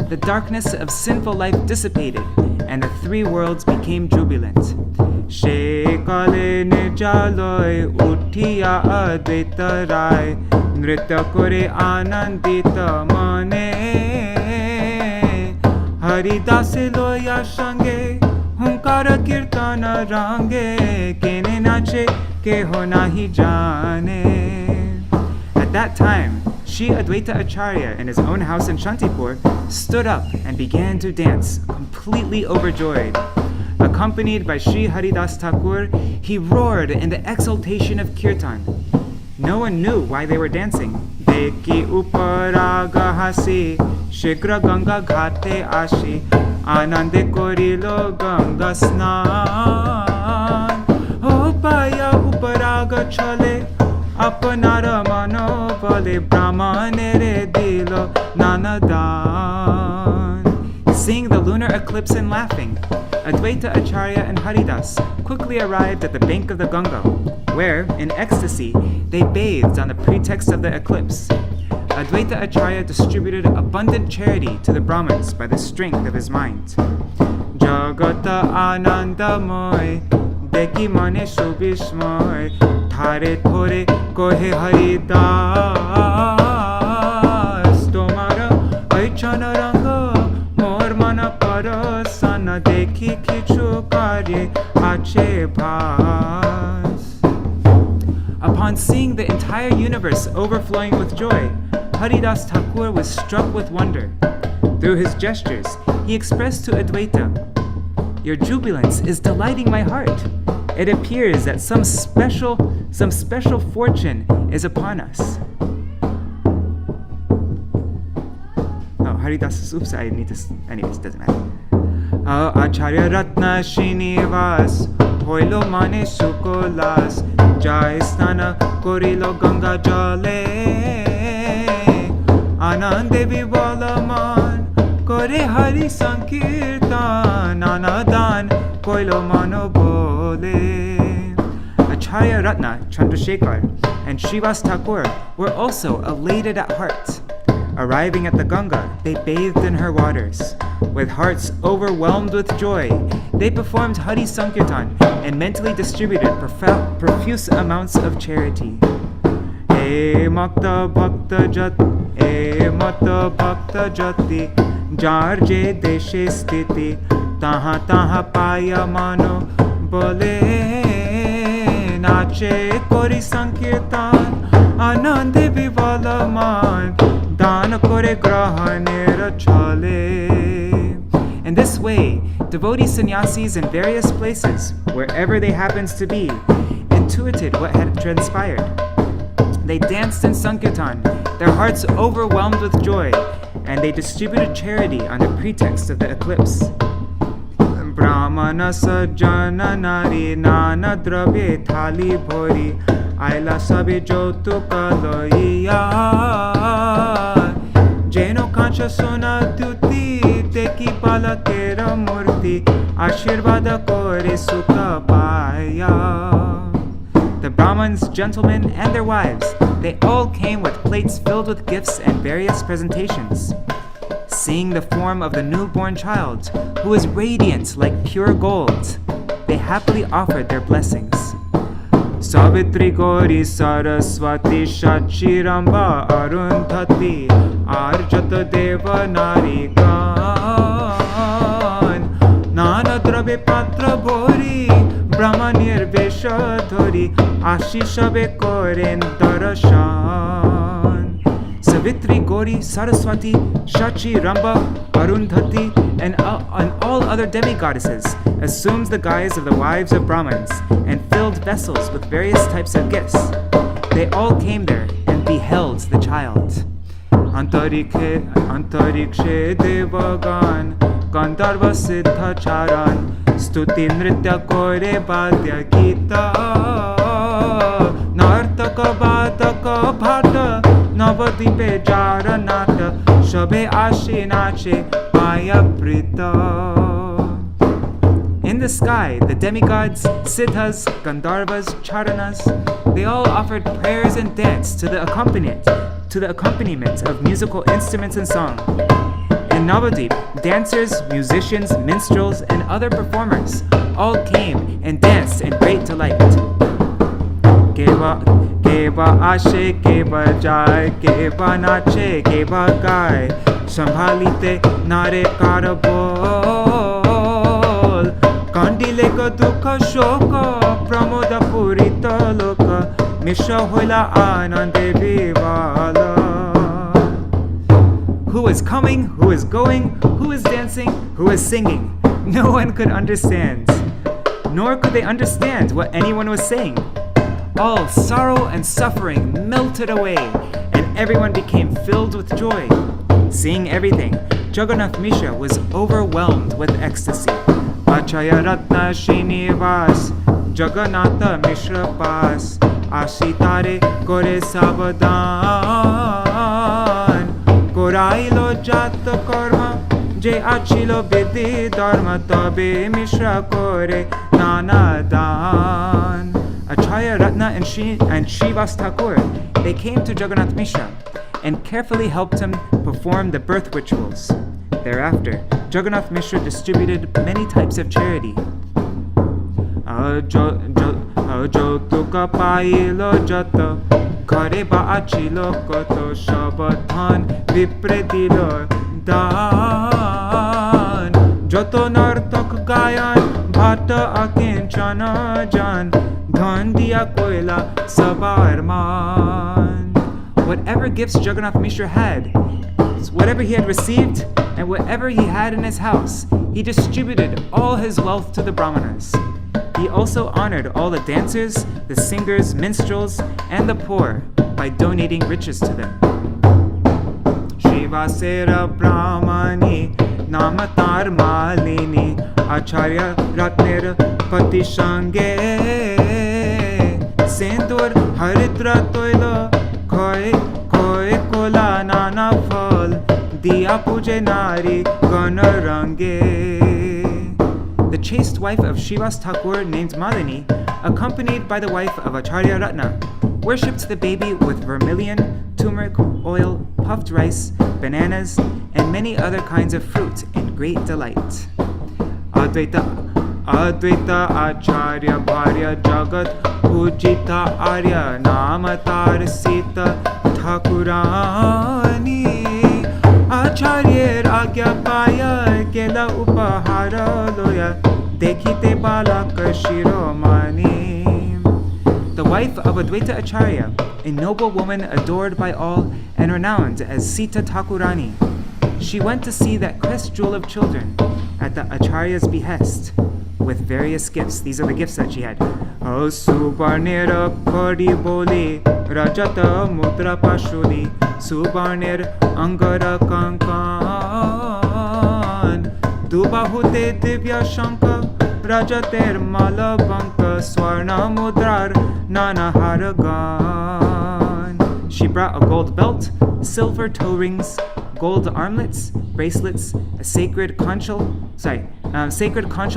the darkness of sinful life dissipated, and the three worlds became jubilant. Shekale nijaloy uthiya advaita rai, nritya kore anandita mane. Haridase loya shange, hunkara kirtana range, kene nache keho nahi jane. At that time, Shri Advaita Acharya in his own house in Shantipur stood up and began to dance, completely overjoyed. Accompanied by Shri Haridas Thakur, he roared in the exultation of kirtan. No one knew why they were dancing. Deki uparaga hasi, shigra ganga ghate ashi, anande korilo ganga snan. Opaya uparaga chale, apanara mano vale brahmanere dilo nanadan. Seeing the lunar eclipse and laughing, Advaita Acharya and Haridas quickly arrived at the bank of the Ganga, where, in ecstasy, they bathed on the pretext of the eclipse. Advaita Acharya distributed abundant charity to the Brahmins by the strength of his mind. Jagata Anandamoy, Deki Mane Shubishmoy, Thare Thore Kohe Haridas, Tomara Aichana Ranga, Mor Mana Parasana Deki Kichuka. ache bhas. Upon seeing the entire universe overflowing with joy, Haridas Thakur was struck with wonder. Through his gestures, he expressed to Advaita, "Your jubilance is delighting my heart. It appears that some special fortune is upon us." Oh, Haridas, oops, I need to, anyways, doesn't matter. Acharya Ratna Srinivas, hoilo mane sukolas, jai stana korilo ganga jale, anande vibalaman, kore hari sankirtan, anadan koilo mano bole. Acharya Ratna, Chandrasekhar, and Srivas Thakur were also elated at heart. Arriving at the Ganga, they bathed in her waters. With hearts overwhelmed with joy, they performed Hari Sankirtan and mentally distributed profuse amounts of charity. E Makta Bhakta Jati, Jar je deshe sthiti, taha taha paya mano bole, nache kori Sankirtan, anande vivala man, dan kore grahaner chale. In this way, devotee sannyasis in various places, wherever they happened to be, intuited what had transpired. They danced in Sankirtan, their hearts overwhelmed with joy, and they distributed charity on the pretext of the eclipse. Brahmana sajjana nari nana drabye thali bhori, aila sabe jautuka loiya, jeno kancha sona tuti, teki pala tera murti, ashirvada kore sukha paya. The Brahmins, gentlemen, and their wives, they all came with plates filled with gifts and various presentations. Seeing the form of the newborn child, who was radiant like pure gold, they happily offered their blessings. Savitri Gaura Sarasvatī Ṭhākura Prabhupāda Arjata Deva Narigan Nana Drabe Patra Bhori Brahmanir Vesha Dhori Ashishabe Koren Darashan. Savitri Gaura Sarasvatī Shachi Ramba Arundhati and all other demigoddesses assumed the guise of the wives of Brahmins and filled vessels with various types of gifts. They all came there and beheld the child. Antarikshe Devagan Gandharva Siddha Charan Stuti Nritya Kore Badya Gita Nartaka Badaka Bhata Navadipe Jara Nata Shabe Ashi Nache Maya Prita. In the sky, the demigods, siddhas, gandharvas, charanas, they all offered prayers and dance to the accompaniment of musical instruments and song. In Navadip, dancers, musicians, minstrels, and other performers all came and danced in great delight. Keva ashe, keva jai, keva nache, keva gai, sambhalite nare karabol, kandile ka dukha shoka, pramoda purita loka, mishra hoila anande vivala. Who is coming, who is going, who is dancing, who is singing? No one could understand, nor could they understand what anyone was saying. All sorrow and suffering melted away, and everyone became filled with joy. Seeing everything, Jagannath Mishra was overwhelmed with ecstasy. Acharya Ratna Srinivas, Jagannatha Mishra Pas, Ashitare Kore Sabadan, Korailo Jata Karma, Je Achilo Vidhi Dharma, Tabe Mishra Kore Nanadan. Acharya Ratna and Srivas Thakur, they came to Jagannath Mishra and carefully helped him perform the birth rituals. Thereafter, Jagannath Mishra distributed many types of charity. Jotuka pailo jata, kare ba achilo koto shabadhan vipredilo dan, joto nartak gayan hata akinchana jan, dhan diya koila sabar man. Whatever gifts Jagannath Mishra had, whatever he had received, and whatever he had in his house, he distributed all his wealth to the brahmanas. He also honored all the dancers, the singers, minstrels, and the poor by donating riches to them. Shivasera Brahmani Namatar Malini Acharya Ratner Patishange Sendur Haridra Toila Koi Kola Nana Phal Diya Puje Nari Ganarange. The chaste wife of Śrīla Thakur named Malini, accompanied by the wife of Acharya Ratna, worshipped the baby with vermilion, turmeric oil, puffed rice, bananas, and many other kinds of fruit in great delight. Advaita Acharya Bharya Jagat Pujita Arya Namatar Sita Ṭhākurani Acharya Agya Paya Kela Upahara Loya Dekhite Balak Shiromani. The wife of Advaita Acharya, a noble woman adored by all and renowned as Sita Ṭhākurani. She went to see that crest jewel of children at the Acharya's behest with various gifts. These are the gifts that she had. Subarnera Kodi Boli Rajata Mudra Pashuli Subarner Angara Kankan Dubahute Divya Shanka Rajater Mala Banka Swarna Mudrar Nana Haragan. She brought a gold belt, silver toe rings, gold armlets, bracelets, a sacred conchal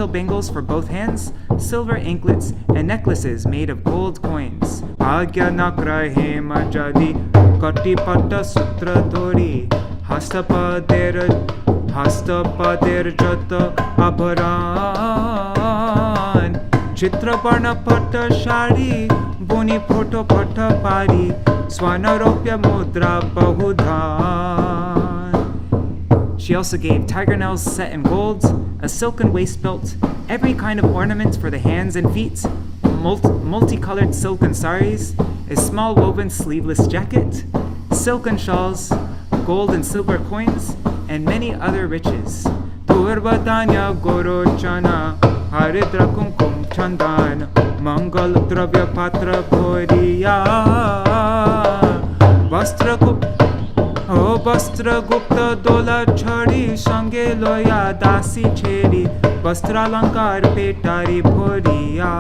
bangles for both hands, silver anklets, and necklaces made of gold coins. Bhagya Nakra Hema Jadi Kati Pata Sutra Dori Hastapader Jata Abharan Chitra Parna Pata Shari Boni Photo Pata Pari Swanaropya Mudra Bahudhan. She also gave tiger nails set in gold, a silken waist belt, every kind of ornament for the hands and feet, multicolored silken saris, a small woven sleeveless jacket, silken shawls, gold and silver coins, and many other riches. Turbadanya Gorochana Haridra Kumkum Chandan Mangal Dravya Patra Bhoriya Vastra Gupta Dola Chari Shange Loya Dasi Cheri Vastra Lankar Petari Bhoriya.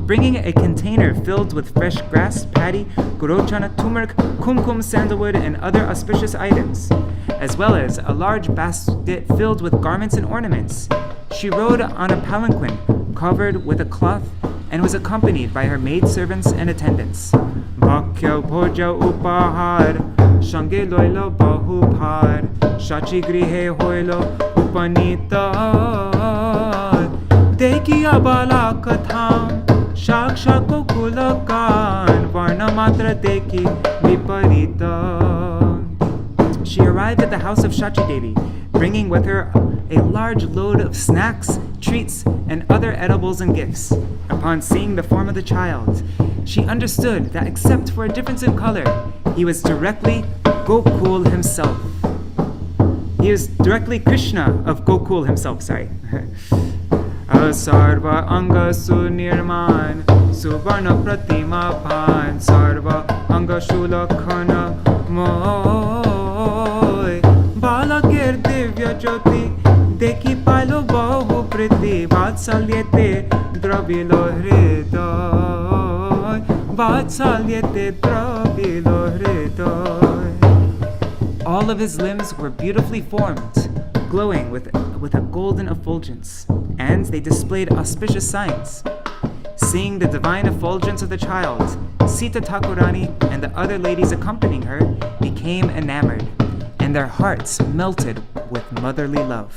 Bringing a container filled with fresh grass, paddy, gorochana, turmeric, kumkum, sandalwood, and other auspicious items, as well as a large basket filled with garments and ornaments. She rode on a palanquin covered with a cloth and was accompanied by her maidservants and attendants. Bhakya bhoja upahar, shange loilo bahupar, shachi grihe hoilo upanita, dekiya bala katham, shaksha kokulakan, varna matra deki viparita. She arrived at the house of Shachi Devi, bringing with her a large load of snacks, treats, and other edibles and gifts. Upon seeing the form of the child, she understood that except for a difference in color, he was directly Gokul himself. He is directly Krishna of Gokul himself, Sarva anga sunirman, suvarna pratima pan, sarva anga shulakhana moy. Balakir divya jyoti, deki pailo bahu priti, vatsalyete dravilo hriday, vatsalyete dravilo hriday. All of his limbs were beautifully formed, glowing with a golden effulgence, and they displayed auspicious signs. Seeing the divine effulgence of the child, Sita Ṭhākurani and the other ladies accompanying her became enamored, and their hearts melted with motherly love.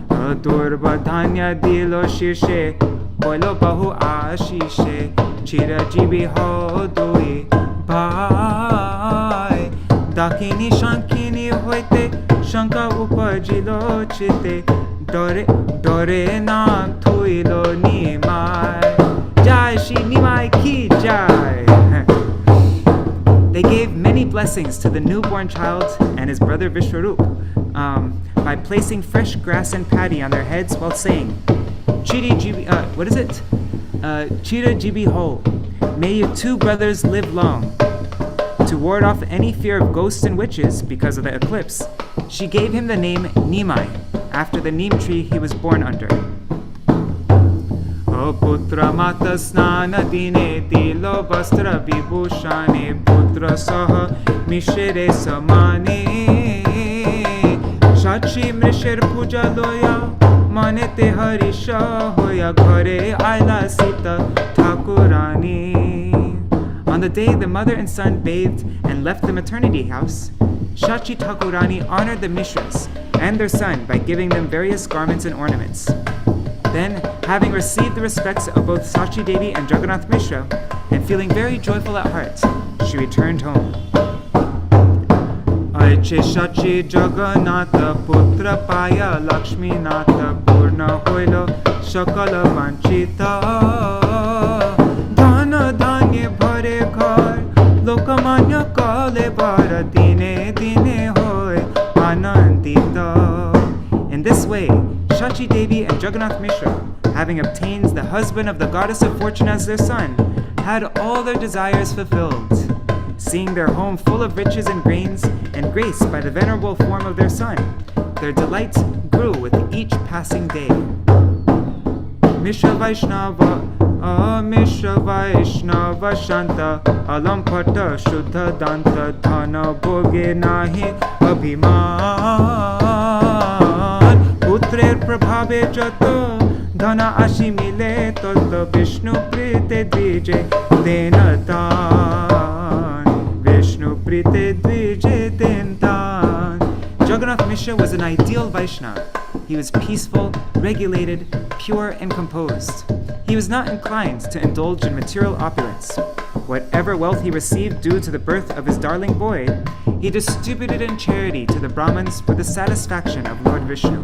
Durbadhanya dilo shishe, boilo bahu ashishe, chirajibi ho dui bhai, dakini shankini hoite শঙ্কা উপজিলো চিতে ডরে ডরে নাম থুইলো নিমাই জয় শ্রী নিমাই কি জয় They gave many blessings to the newborn child and his brother Vishwarup by placing fresh grass and paddy on their heads while saying, Chiri Jibi, what is it? Chira Jibi Ho. May you two brothers live long. To ward off any fear of ghosts and witches because of the eclipse, she gave him the name Nimai, after the neem tree he was born under. Putra mata snana dine dilo vastra vibhushane putra saha mishre samane shachi mrishir puja loya manete harisha hoya ghare aila sita Ṭhākurani. On the day the mother and son bathed and left the maternity house, Shachi Ṭhākurani honored the Mishras and their son by giving them various garments and ornaments. Then, having received the respects of both Sachi Devi and Jagannath Mishra, and feeling very joyful at heart, she returned home. Aiche Shachi Jagannatha Putra Paya Lakshmi Natha Purna Hoilo Shakala Vanchita Dhana Dhanye Bhare Ghar Lokamanya Kale Bara Dine Dine Hoy Anandita. In this way, Shachi Devi and Jagannath Mishra, having obtained the husband of the goddess of fortune as their son, had all their desires fulfilled. Seeing their home full of riches and grains and graced by the venerable form of their son, their delight grew with each passing day. Mishra Vaishnava, Mishra Vaishnava Shanta, Alampata Shuddha Danta Dhana Bhoge Nahi Abhiman. Putrer Prabhave Jato Dhana Ashi Mile Toto Vishnu Prite Dvije Denatan. Vishnu Prite Dvije Denatan. Jagannath Mishra was an ideal Vaishnava. He was peaceful, regulated, pure, and composed. He was not inclined to indulge in material opulence. Whatever wealth he received due to the birth of his darling boy, he distributed in charity to the Brahmins for the satisfaction of Lord Vishnu.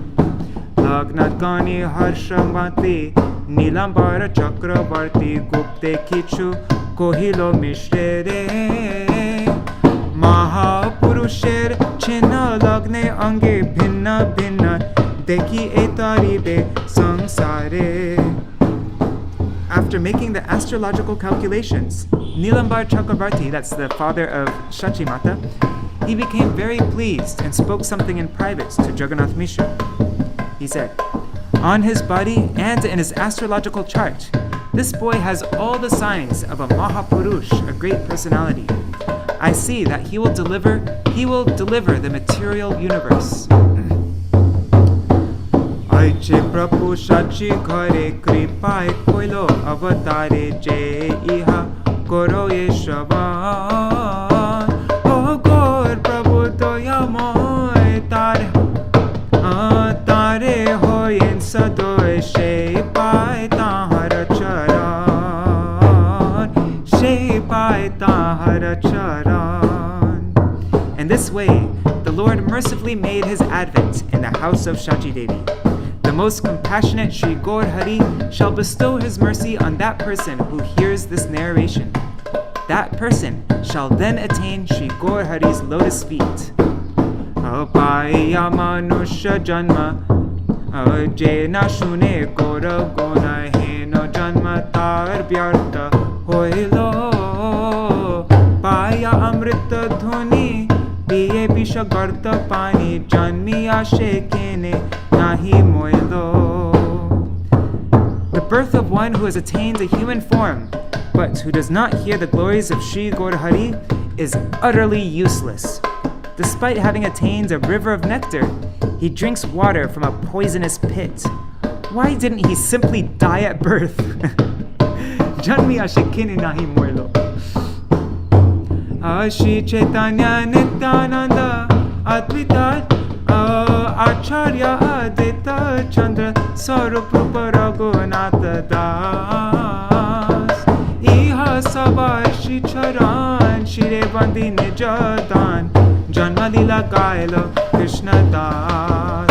Lagnatgani Harshamati Nilambara Chakravarti Gupte Kichu Kohilo Mishre Mahapurusher Chena Lagne Ange Bhinna Bhinna Deki Etaribe Samsare. After making the astrological calculations, Nilambar Chakravarti, that's the father of Shachi Mata, he became very pleased and spoke something in private to Jagannath Mishra. He said, on his body and in his astrological chart, this boy has all the signs of a Mahapurush, a great personality. I see that he will deliver the material universe. Aiche Prabhu Shachi Ghare Kripai Koilo Avatare Je Iha Koro Yeshavan. Oh Gaur Prabhu Doyamoy Tare Tare Hoyen Sadoy Shepai Tahara Charan Shepai Tahara Charan. In this way, the Lord mercifully made his advent in the house of Shachi Devi. The most compassionate Sri Gaur Hari shall bestow his mercy on that person who hears this narration. That person shall then attain Sri Gaur Hari's lotus feet. Apaya manusha janma jena shune gora gona heno janma tar vyarta hoilo paya amrita dhuni piye pisha garta pani janmi ashe kene nahi moilo. The birth of one who has attained a human form but who does not hear the glories of Sri Gaur Hari is utterly useless. Despite having attained a river of nectar, he drinks water from a poisonous pit. Why didn't he simply die at birth? Janmi ashikini nahi moilo. Shri Chaitanya Nityananda Advaita Acharya Adita Chandra Sarup Rupa Raghunatha Das Iha Sabha Shri Charan Shire Bandi Nijadan janma lila gailo Krishna das.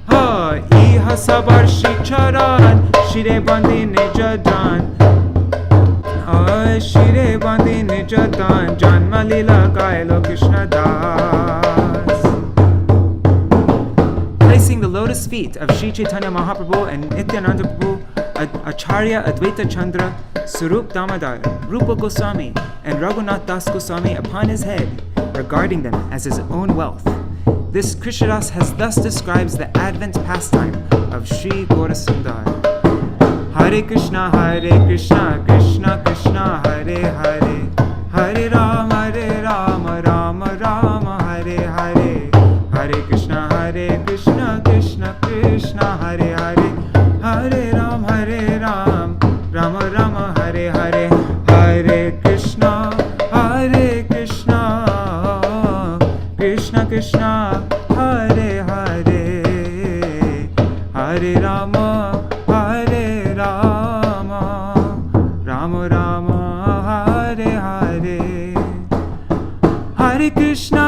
Ha iha sabar shicharan shire bandi nijadan. Shire bandi nijadan janma lila gailo Krishna das. Placing the lotus feet of Sri Chaitanya Mahaprabhu and Nityananda Prabhu, Acharya Advaita Chandra, Sarup Damodar, Rupa Goswami, and Raghunath Das Goswami upon his head, regarding them as his own wealth. This Krishnadas has thus describes the Advent pastime of Sri Gaurasundar. Hare Krishna, Krishna Krishna, Hare Hare, Hare Rama, Rama Rama, Hare Hare, Hare Krishna, Krishna Krishna, Hare Hare, Hare Ram, Rama Rama, Hare Hare, Hare Krishna, Krishna Krishna, Hare Hare, Hare Rama, Rama Rama, Hare Hare, Hare Krishna,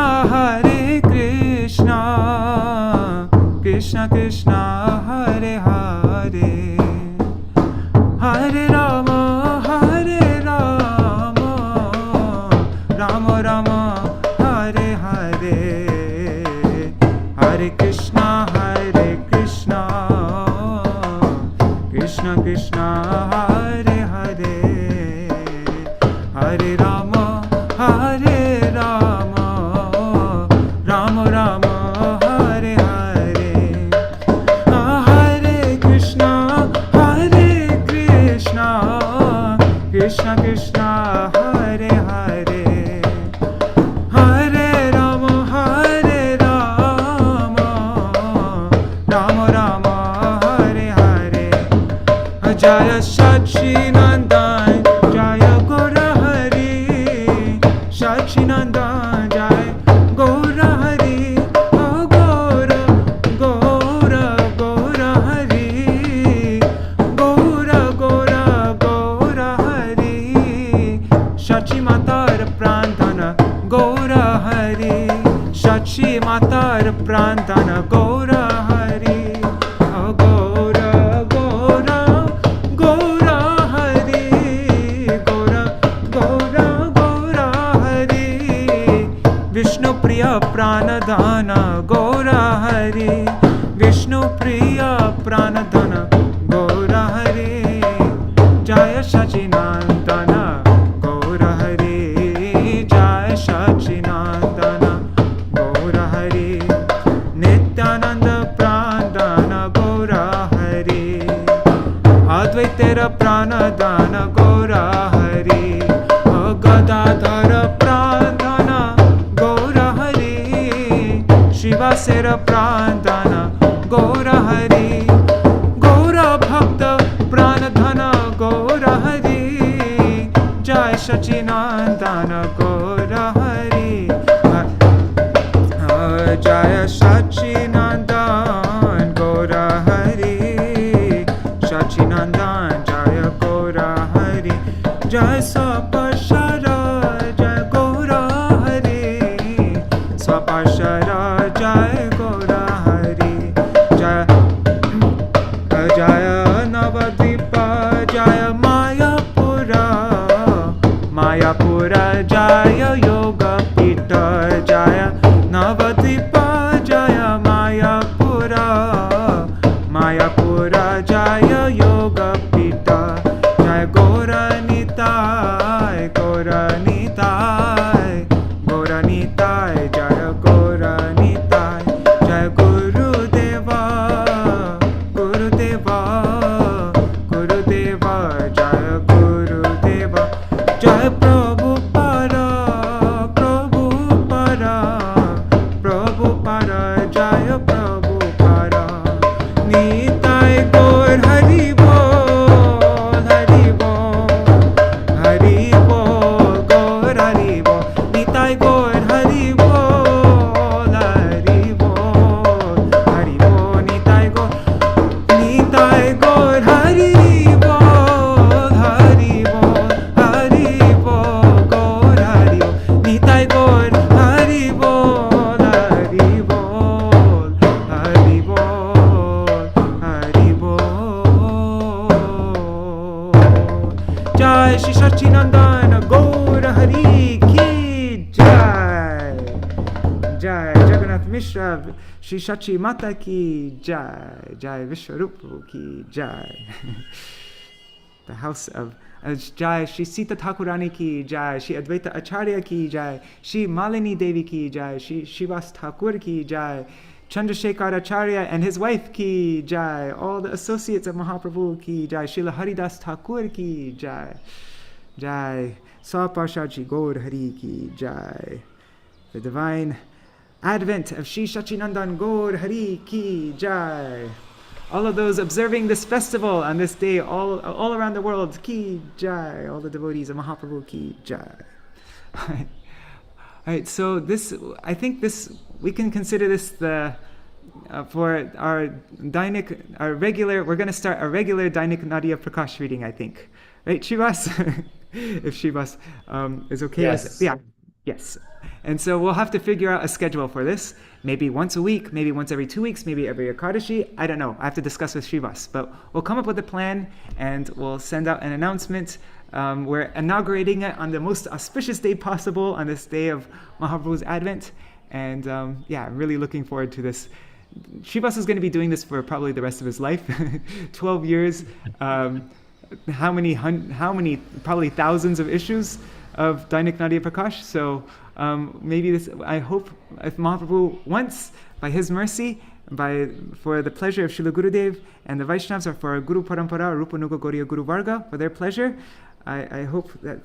Krishna Krishna, Hare Hare, Hare Rama, Rama Rama, Hare Hare, Hare Krishna, Krishna Krishna, Hare Hare, Hare Rama, Rama Rama, Hare Hare, Hare Krishna, Krishna Krishna, Hare Hare, Hare Rama, Rama Rama, Hare Hare, Jaya Sachinandan, Jaya Gaura Hari, Sachinandan, Jaya Gaura Hari, Gaura Hari, Gaura Hari, Sachi Matar Prantana, Gaura Hari, Sachi Matar Prantana, Gaura Hari, Gaura Hari, Gaura Hari, Vishnu Priya Pranadhana, Gaura Hari, Vishnu Priya Pranadhana, Gaura Hari, Jaya Sachinandana, Gaura Hari, Jaya Sachinandana, Gaura Hari, Nityananda Pranadhana, Gaura Hari, Advaitera Pranadhana, Gaura Hari, Gadadhara Pranadhana, Gaura Hari, Shivasera Pranadhana, Gaura Hari, Gaura Bhakta Pranadhana, Gaura Hari, Jai Sachinandana, Gaura Hari, Jaya Sachinandan, Gaura Hari, Sachinandan, Jaya Gaura Hari, Jai Swapashara, Jaya Gaura Hari, Swapashara, Jaya Gaura Hari, Jaya Navadvipa, Jaya Mayapura, Jaya Yoga Pita, Jaya Navadvipa, Jaya Mayapura, Jaya Yoga Pita, Jaya Gaura Nitai, Gaura Nitai, Jaya Gaura Nitai, Jaya Gurudeva, Jaya Gurudeva, Jaya Prabhupada, Jaya Prabhupada, Nitai Gaur Hari Bol, Gaur Hari Bol, Nitai Gaur Hari Bol, Nitai Gaur Hari Bol, Jai Shri Sachinandana Gaura Hari Ki Jai. Jai Jagannath Mishra Shri Sachi Mata Ki Jai. Jai Vishwarupa Ki Jai. The house of Jai Shri Sita Thakurani Ki Jai, Shri Advaita Acharya Ki Jai, Shri Malini Devi Ki Jai, Shri Srivas Thakur Ki Jai, Chandrasekhar Acharya and his wife Ki Jai, all the associates of Mahaprabhu Ki Jai, Srila Haridas Thakur Ki Jai, Jai Saparshadji Gaur Hari Ki Jai. The divine advent of Shri Sachinandan Gaur Hari Ki Jai. All of those observing this festival on this day all around the world, Ki Jai. All the devotees of Mahaprabhu Ki Jai. All right, so this, I think this, we can consider this the, for our regular, we're going to start a regular Dainika Nadīyā Prakāśa reading, I think. Right, Srivas? If Srivas is okay Yes. with it. Yeah, yes. And so we'll have to figure out a schedule for this. Maybe once a week, maybe once every 2 weeks, maybe every Ekadashi. I don't know. I have to discuss with Srivas. But we'll come up with a plan and we'll send out an announcement. We're inaugurating it on the most auspicious day possible, on this day of Mahaprabhu's Advent. And yeah, I'm really looking forward to this. Srivas is going to be doing this for probably the rest of his life. 12 years. How many, probably thousands of issues of Dainika Nadīyā Prakāśa. So maybe this, I hope, if Mahaprabhu wants, by his mercy, for the pleasure of Srila Gurudev and the Vaishnavas, or for Guru Parampara, Rupa Nuga Gauriya Guru Varga, for their pleasure, I hope that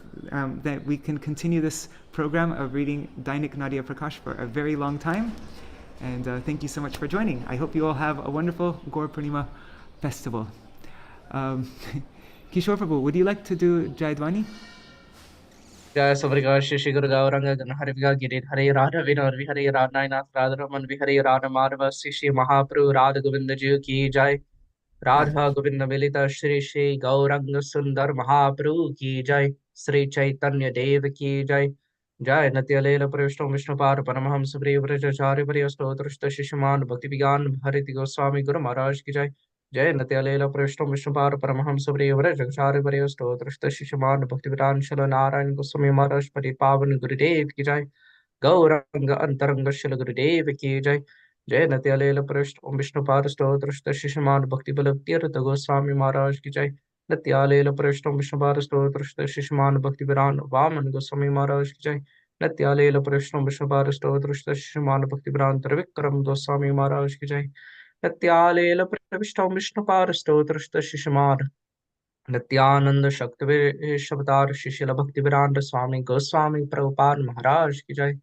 that we can continue this program of reading Dainika Nadīyā Prakāśa for a very long time. And thank you so much for joining. I hope you all have a wonderful Gaura Pūrṇimā festival. Kishore Prabhu, would you like to do Jayadvani? Jai Savarika Shri Guru Gauranga Ganahariga Girit Hare Radha Vinod Vihare Radhainath Radharaman Vihare Radha Madhava Shri Mahaprabhu Radha Govinda Ji Ki Jai. Radha Govinda Milita Shri Shri Gauranga Sundar Mahaprabhu Ki Jai. Sri Chaitanya Dev Ki Jai. Jai Natya Lela Prashtam Vishnupar Paramahams Priya Vrajacharya Pariyastho Drishta Shishaman Bhakti Vigan Bharati Goswami Guru Maharaj Ki Jai. Jai Natya Lela Prashtam Vishnupar Paramahams Priya Vrajacharya Pariyastho Drishta Shishaman Bhakti Vigan Shala Narayan Goswami Maharaj Paripavan Gurudev Ki Jai. Gauranga Antaranga Shala Gurudev Ki Jai. Jai Natya Lela Prashtam Vishnupar Sto Drishta Shishaman Bhakti Balabtirtha Goswami Maharaj Ki Jai. Natya Lela Prashtam Vishnupar Sto Drishta Shishaman Bhakti Viran Vaman Goswami Maharaj Ki Jai. Natya Lela Prashtam Vishnupar Sto Drishta Shishaman Bhakti Viran Trivikram Goswami Maharaj Ki Jai. Natya Lela Prashtam Vishnupar Sto Drishta Shishaman Nityananda Shakti Shabdar Shishila Bhakti Viranda Swami Goswami Prabhupada Maharaj Ki Jai.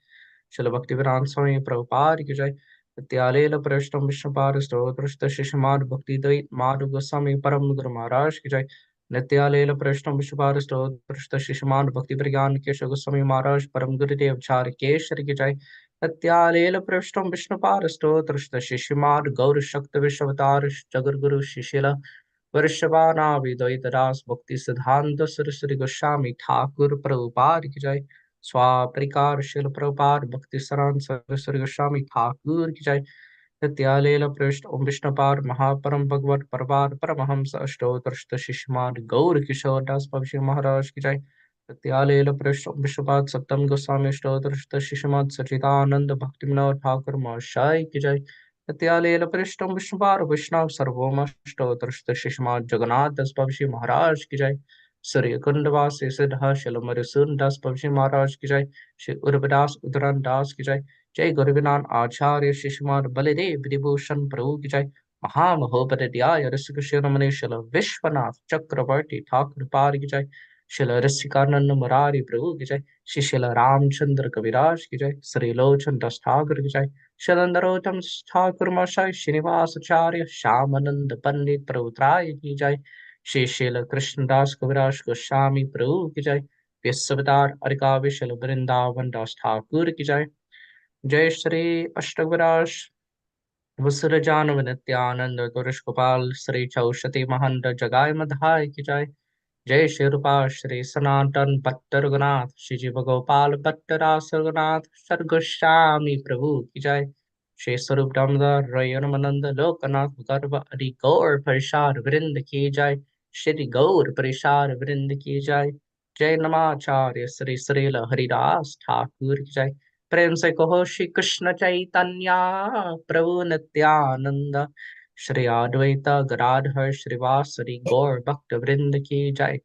Shila Bhakti Viranda Swami Prabhupada Ki Jai. Nityalela Prashtam Vishnupar Sto Drishta Shishaman Bhakti Dait Madhu Goswami Param Guru Maharaj Ki Jai. Nityalela Prashtam Vishnupar Sto Drishta Shishaman Bhakti Pragyan Kesha Goswami Maharaj Param Gurudev Char Keshari Ki Jai. Nityalela Prashtam Vishnupar Sto Drishta Shishaman Gaur Shakti Vishwavatar Jagar Guru Shishila Varshavana Vidoita Das Bhakti Siddhanta Sarasvatī Goswami Ṭhākura Prabhupāda Ki Jai. Swaprikar Śrīla Prabhupāda Bhakti Saran Sarasvatī Goswami Ṭhākura Ki Jai. Nityalela Prashta Vishnupar Mahaparam Bhagavad Parvar Paramahamsa Ashtotrashta Shishman Gaur Kishore Das Bhavshi Maharaj Ki Jai. Nityalela Prashta Vishnupad Sattam Goswami Ashtotrashta Shishman Sachidananda Bhakti Vinod Ṭhākur Mahashai Ki Jai. Nityalela Prashtam Vishnupar Vishnav Sarvoma Ashtotrashta Shishman Jagannath Das Bhavshi Maharaj Ki Jai. Surya Kundavasi Siddha Shalamarisun Das Bhavshi Maharaj Ki Jai. Shri Urvadas Udaran Das Ki Jai. Jai Guruvinan Acharya Shishman Baladev Vibhushan Prabhu Ki Jai. Mahamahopadhyaya Rasikashyaramane Shala Vishwanath Chakravarti Ṭhākura Prabhupāda Ki Jai. Shala Rasikarnanda Murari Prabhu Ki Jai. Shishila Ramchandra Kaviraj Ki Jai. Sri Lochan Das Ṭhākura Ki Jai. Shalandarotam Ṭhākura Mashai Srinivas Acharya Shyamananda Pandit Prabhutraya Ki Jai. Shishila Krishna Das Kaviraj Goswami Prabhu Ki Jai. Vyasavatar Arikavi Shala Vrindavan Das Ṭhākura Ki Jai. Jai Shri Ashtagviraj Vasurajan Nityananda Turish Gopal Sri Chaushati Mahanda Jagai Madhai Ki Jai. Jai Shri Rupa Shri Sanatan Bhattar Raghunath Shri Jiva Gopal Bhattar Asarganath Sargoswami Prabhu Ki Jai. Shri Sarup Damodar Rayanamananda Lokanath Garva Adi Gaur Parishad Vrinda Ki Jai. Shri Gaura Parishar Vrind ki jai. Jai Namacharya Sri Śrīla Haridas Ṭhākura ki jai. प्रेम से कहो श्री कृष्ण चैतन्य प्रभु नित्यानंद श्री अद्वैत गदाधर श्रीवासरि गौर भक्त वृंद की जय।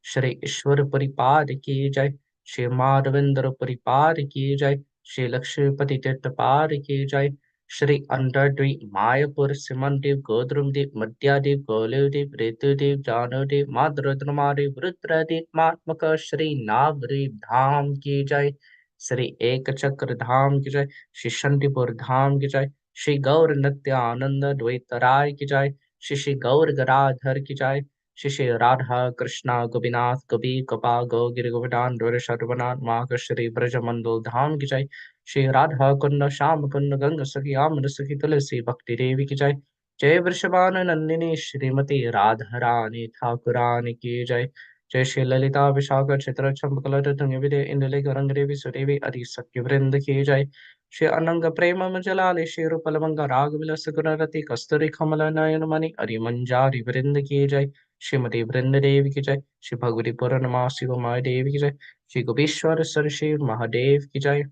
श्री ईश्वर परिपाद की जय। श्री माधवेंद्र परिपाद की जय। श्री लक्ष्मीपति तीर्थपाद की जय। श्री अंतरद्वीप मायापुर सिमनद्वीप गोद्रुमद्वीप मध्याद्वीप गोलुद्वीप ऋतुद्वीप जानोद्वीप माद्रुद्रमाद्वीप रुद्रद्वीप मात्मक श्री नागद्वीप धाम की जय। श्री एक चक्र धाम की जय। श्री शंतिपुर धाम की जय। श्री गौर नित्यानंद द्वैत राय की जय। श्री गौर गदाधर की जय। श्री राधा कृष्णा गोपीनाथ कवि कपा गौ गिर गोवर्धन शर्वनाथ माँ श्री ब्रजमंडल धाम की जय। श्री राधा कुंड श्याम कुंड गंग सखी आमन सखी तुलसी भक्ति देवी की जय। जय वृषभान नंदिनी श्रीमती राधा रानी ठाकुरानी की जय। जय श्री ललिता विशाखा चित्र चंपकलट विदे इंदुलेख रंगदेवी सुदेवी आदि सत्य वृंद की जय। श्री अनंग प्रेम मंजलाले श्री रूपलमंग राग विलस गुणरति कस्तूरी कमल नयन मणि अरि मंजारी वृंद की जय। श्रीमती वृंद देवी की जय। श्री भगवती पूर्णिमासी उमा देवी की जय। श्री गोपीश्वर सर श्री महादेव की जय।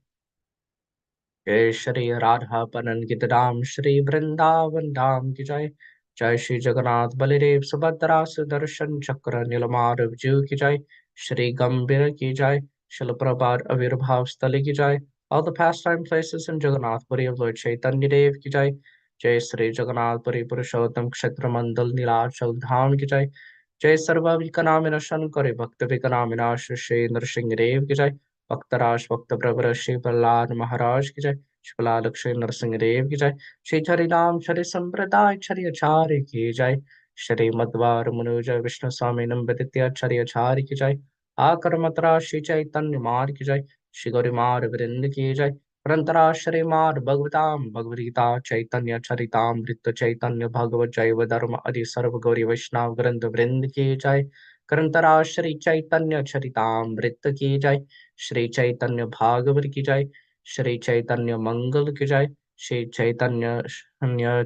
जय श्री राधा पनन की धाम श्री वृंदावन धाम की जय। जय श्री जगन्नाथ बलदेव सुभद्रा सुदर्शन चक्र नीलमाधव जीव की जय। श्री गंभीर की जय। शिल प्रभात आविर्भाव स्थल की जय। All the pastime places in Jagannath Puri of Lord Chaitanya Dev की जय। जय श्री जगन्नाथ पुरी पुरुषोत्तम क्षेत्र मंडल नीलाचल धाम की जय। जय सर्वविघ्न शंकर भक्त विघ्न श्री नरसिंह देव की जय। भक्तराज भक्त प्रवर श्री प्रहलाद महाराज की जय। प्रहलाद लक्ष्मी नरसिंह देव की जय। श्री हरिनाम श्री संप्रदाय श्री आचार्य की जय। श्री मध्वार मनोज विष्णु स्वामी नंबदित्याचार्य आचार्य की जय। आकर मतरा श्री चैतन्य मार की जय। श्री गौरीमार वृंद की जय। अनंतरा श्री मार भगवताम भगवदगीता चैतन्य चरितामृत चैतन्य भगवत जैव धर्म आदि सर्व गौरी वैष्णव ग्रंथ वृंद की जय। करंतरा श्री चैतन्य चरितामृत की जय। श्री चैतन्य भागवत की जय। श्री चैतन्य मंगल की जय। श्री चैतन्य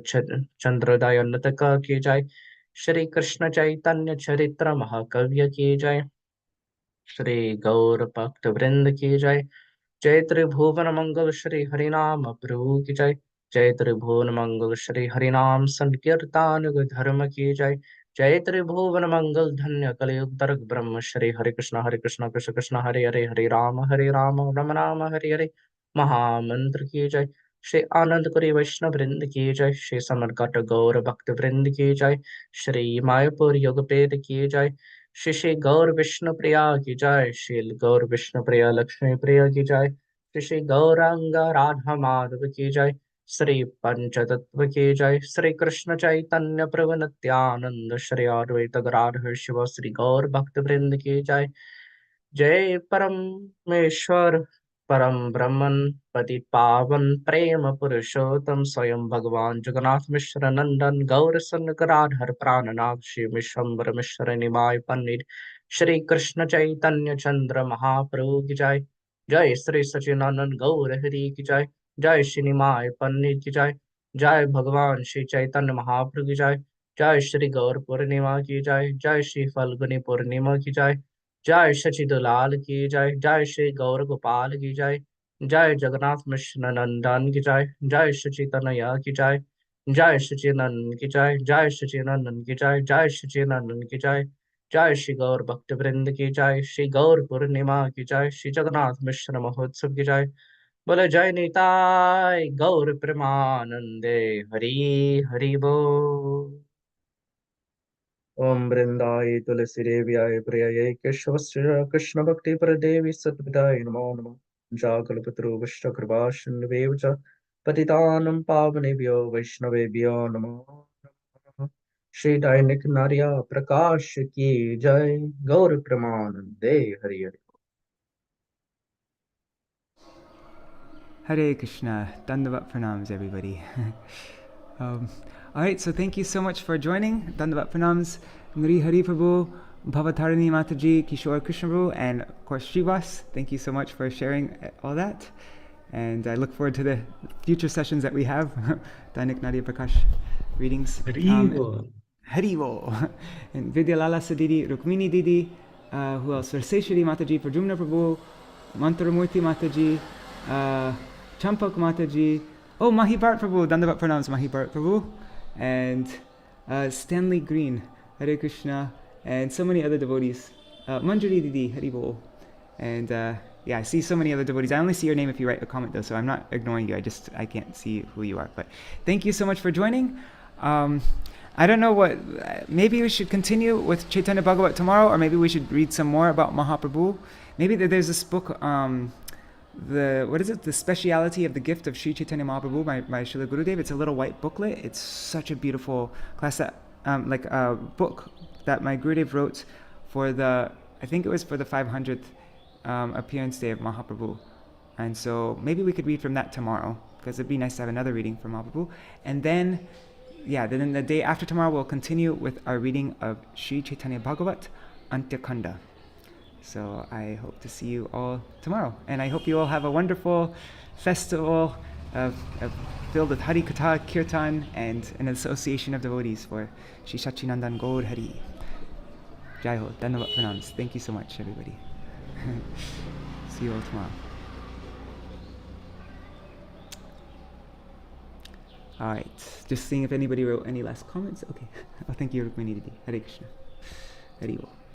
चंद्रोदय नतक की जय। श्री कृष्ण चैतन्य चरित्र महाकाव्य की जय। श्री गौर भक्त वृंद की जय। जय त्रिभुवन मंगल श्री हरिनाम प्रभु की जय। जय त्रिभुवन मंगल श्री हरिनाम संकीर्तन धर्म की जय। जय त्रिभुवन मंगल धन्य कलियुग तर्क ब्रह्म श्री हरे कृष्ण कृष्ण कृष्ण हरे हरे हरे राम राम राम हरे हरे महामंत्र की जय। श्री आनंदपुरी वैष्णव वृंद की जय। श्री समरकट गौर भक्त वृंद की जय। श्री मायापुर युगपेद की जय। श्री गौर विष्णु प्रिया की जय। श्री गौर विष्णु प्रिया लक्ष्मी प्रिया की जय। श्री गौरांग राधा माधव की जय। श्री पंचतत्व की जय। श्री कृष्ण चैतन्य प्रभु नित्यानंद श्री अद्वैत गदाधर शिव श्री गौर भक्त वृंद की जय। जय परमेश्वर परम ब्रह्मन पति पावन प्रेम पुरुषोत्तम स्वयं भगवान जगन्नाथ मिश्र नंदन गौर सन गदाधर प्राणनाथ श्री विश्वम्बर मिश्र निमाय पंडित श्री कृष्ण चैतन्य चंद्र महाप्रभु की जय। जय श्री सचिदानंद गौर हरि की जय। जय श्री निमाय पंडित की जय। जय भगवान श्री चैतन्य महाप्रभु की जय। जय श्री गौर पूर्णिमा की जय। जय श्री फल्गुनी पूर्णिमा की जय। जय सचिदलाल की जय। जय श्री गौर गोपाल की जय। जय जगन्नाथ मिश्र नंदन की जय। जय सचितनया की जय। जय सचिनंदन की जय। जय सचिनंदन की जय। जय सचिनंदन की जय। जय श्री गौर भक्त वृंद की जय। श्री गौर पूर्णिमा की जय। श्री जगन्नाथ मिश्र महोत्सव की जय। बोले जय निताय गौर प्रेमानंदे हरि हरि बोल। ओम वृंदाय तुलसी देव्याय प्रियाय केशवस्य कृष्ण भक्ति प्रदेवी सत्पिताय नमो नमः। जाकल्पतरु विष्णु कृपा सिन्धुभ्यो च पतितानं पावनेभ्यो वैष्णवेभ्यो नमो नमः। श्री दैनिक नारिया प्रकाश की जय। गौर प्रेमानंदे Hari Hari. Hare Krishna. Dandavat pranams, everybody. All right, so thank you so much for joining. Dandavat pranams, Nri Hari Prabhu, Bhavatarani Mataji, Kishore Krishna Prabhu, and of course Srivas. Thank you so much for sharing all that. And I look forward to the future sessions that we have. Dainika Nadīyā Prakāśa readings. Haribol. And Vidyalalasa Didi, Rukmini Didi, who else? Rarseshwari Mataji, Prajumna Prabhu, Mantaramurti Mataji, Champak Mataji, oh, Mahi Bharat Prabhu, Dandavat Pranams Mahi Bharat Prabhu, and Stanley Green, Hare Krishna, and so many other devotees. Manjari Didi, Haribol. And yeah, I see so many other devotees. I only see your name if you write a comment though, so I'm not ignoring you. I can't see who you are. But thank you so much for joining. I don't know what, maybe we should continue with Chaitanya Bhagavat tomorrow, or maybe we should read some more about Mahaprabhu. Maybe there's this book, The Speciality of the Gift of Sri Chaitanya Mahaprabhu by Srila Gurudev. It's a little white booklet. It's such a beautiful class that, like a book that my Gurudev wrote for I think it was for the 500th appearance day of Mahaprabhu. And so maybe we could read from that tomorrow, because it'd be nice to have another reading from Mahaprabhu. And then, then the day after tomorrow, we'll continue with our reading of Sri Chaitanya Bhagavat Antya Khanda. So I hope to see you all tomorrow. And I hope you all have a wonderful festival filled with Hari Katha, Kirtan, and an association of devotees for Sri Sachinandan Gaur Hari. Jai Ho, Dandavat Pranams. Thank you so much, everybody. See you all tomorrow. All right, just seeing if anybody wrote any last comments. Okay. Oh, thank you, Rukmini Didi. Hare Krishna. Hare Bo.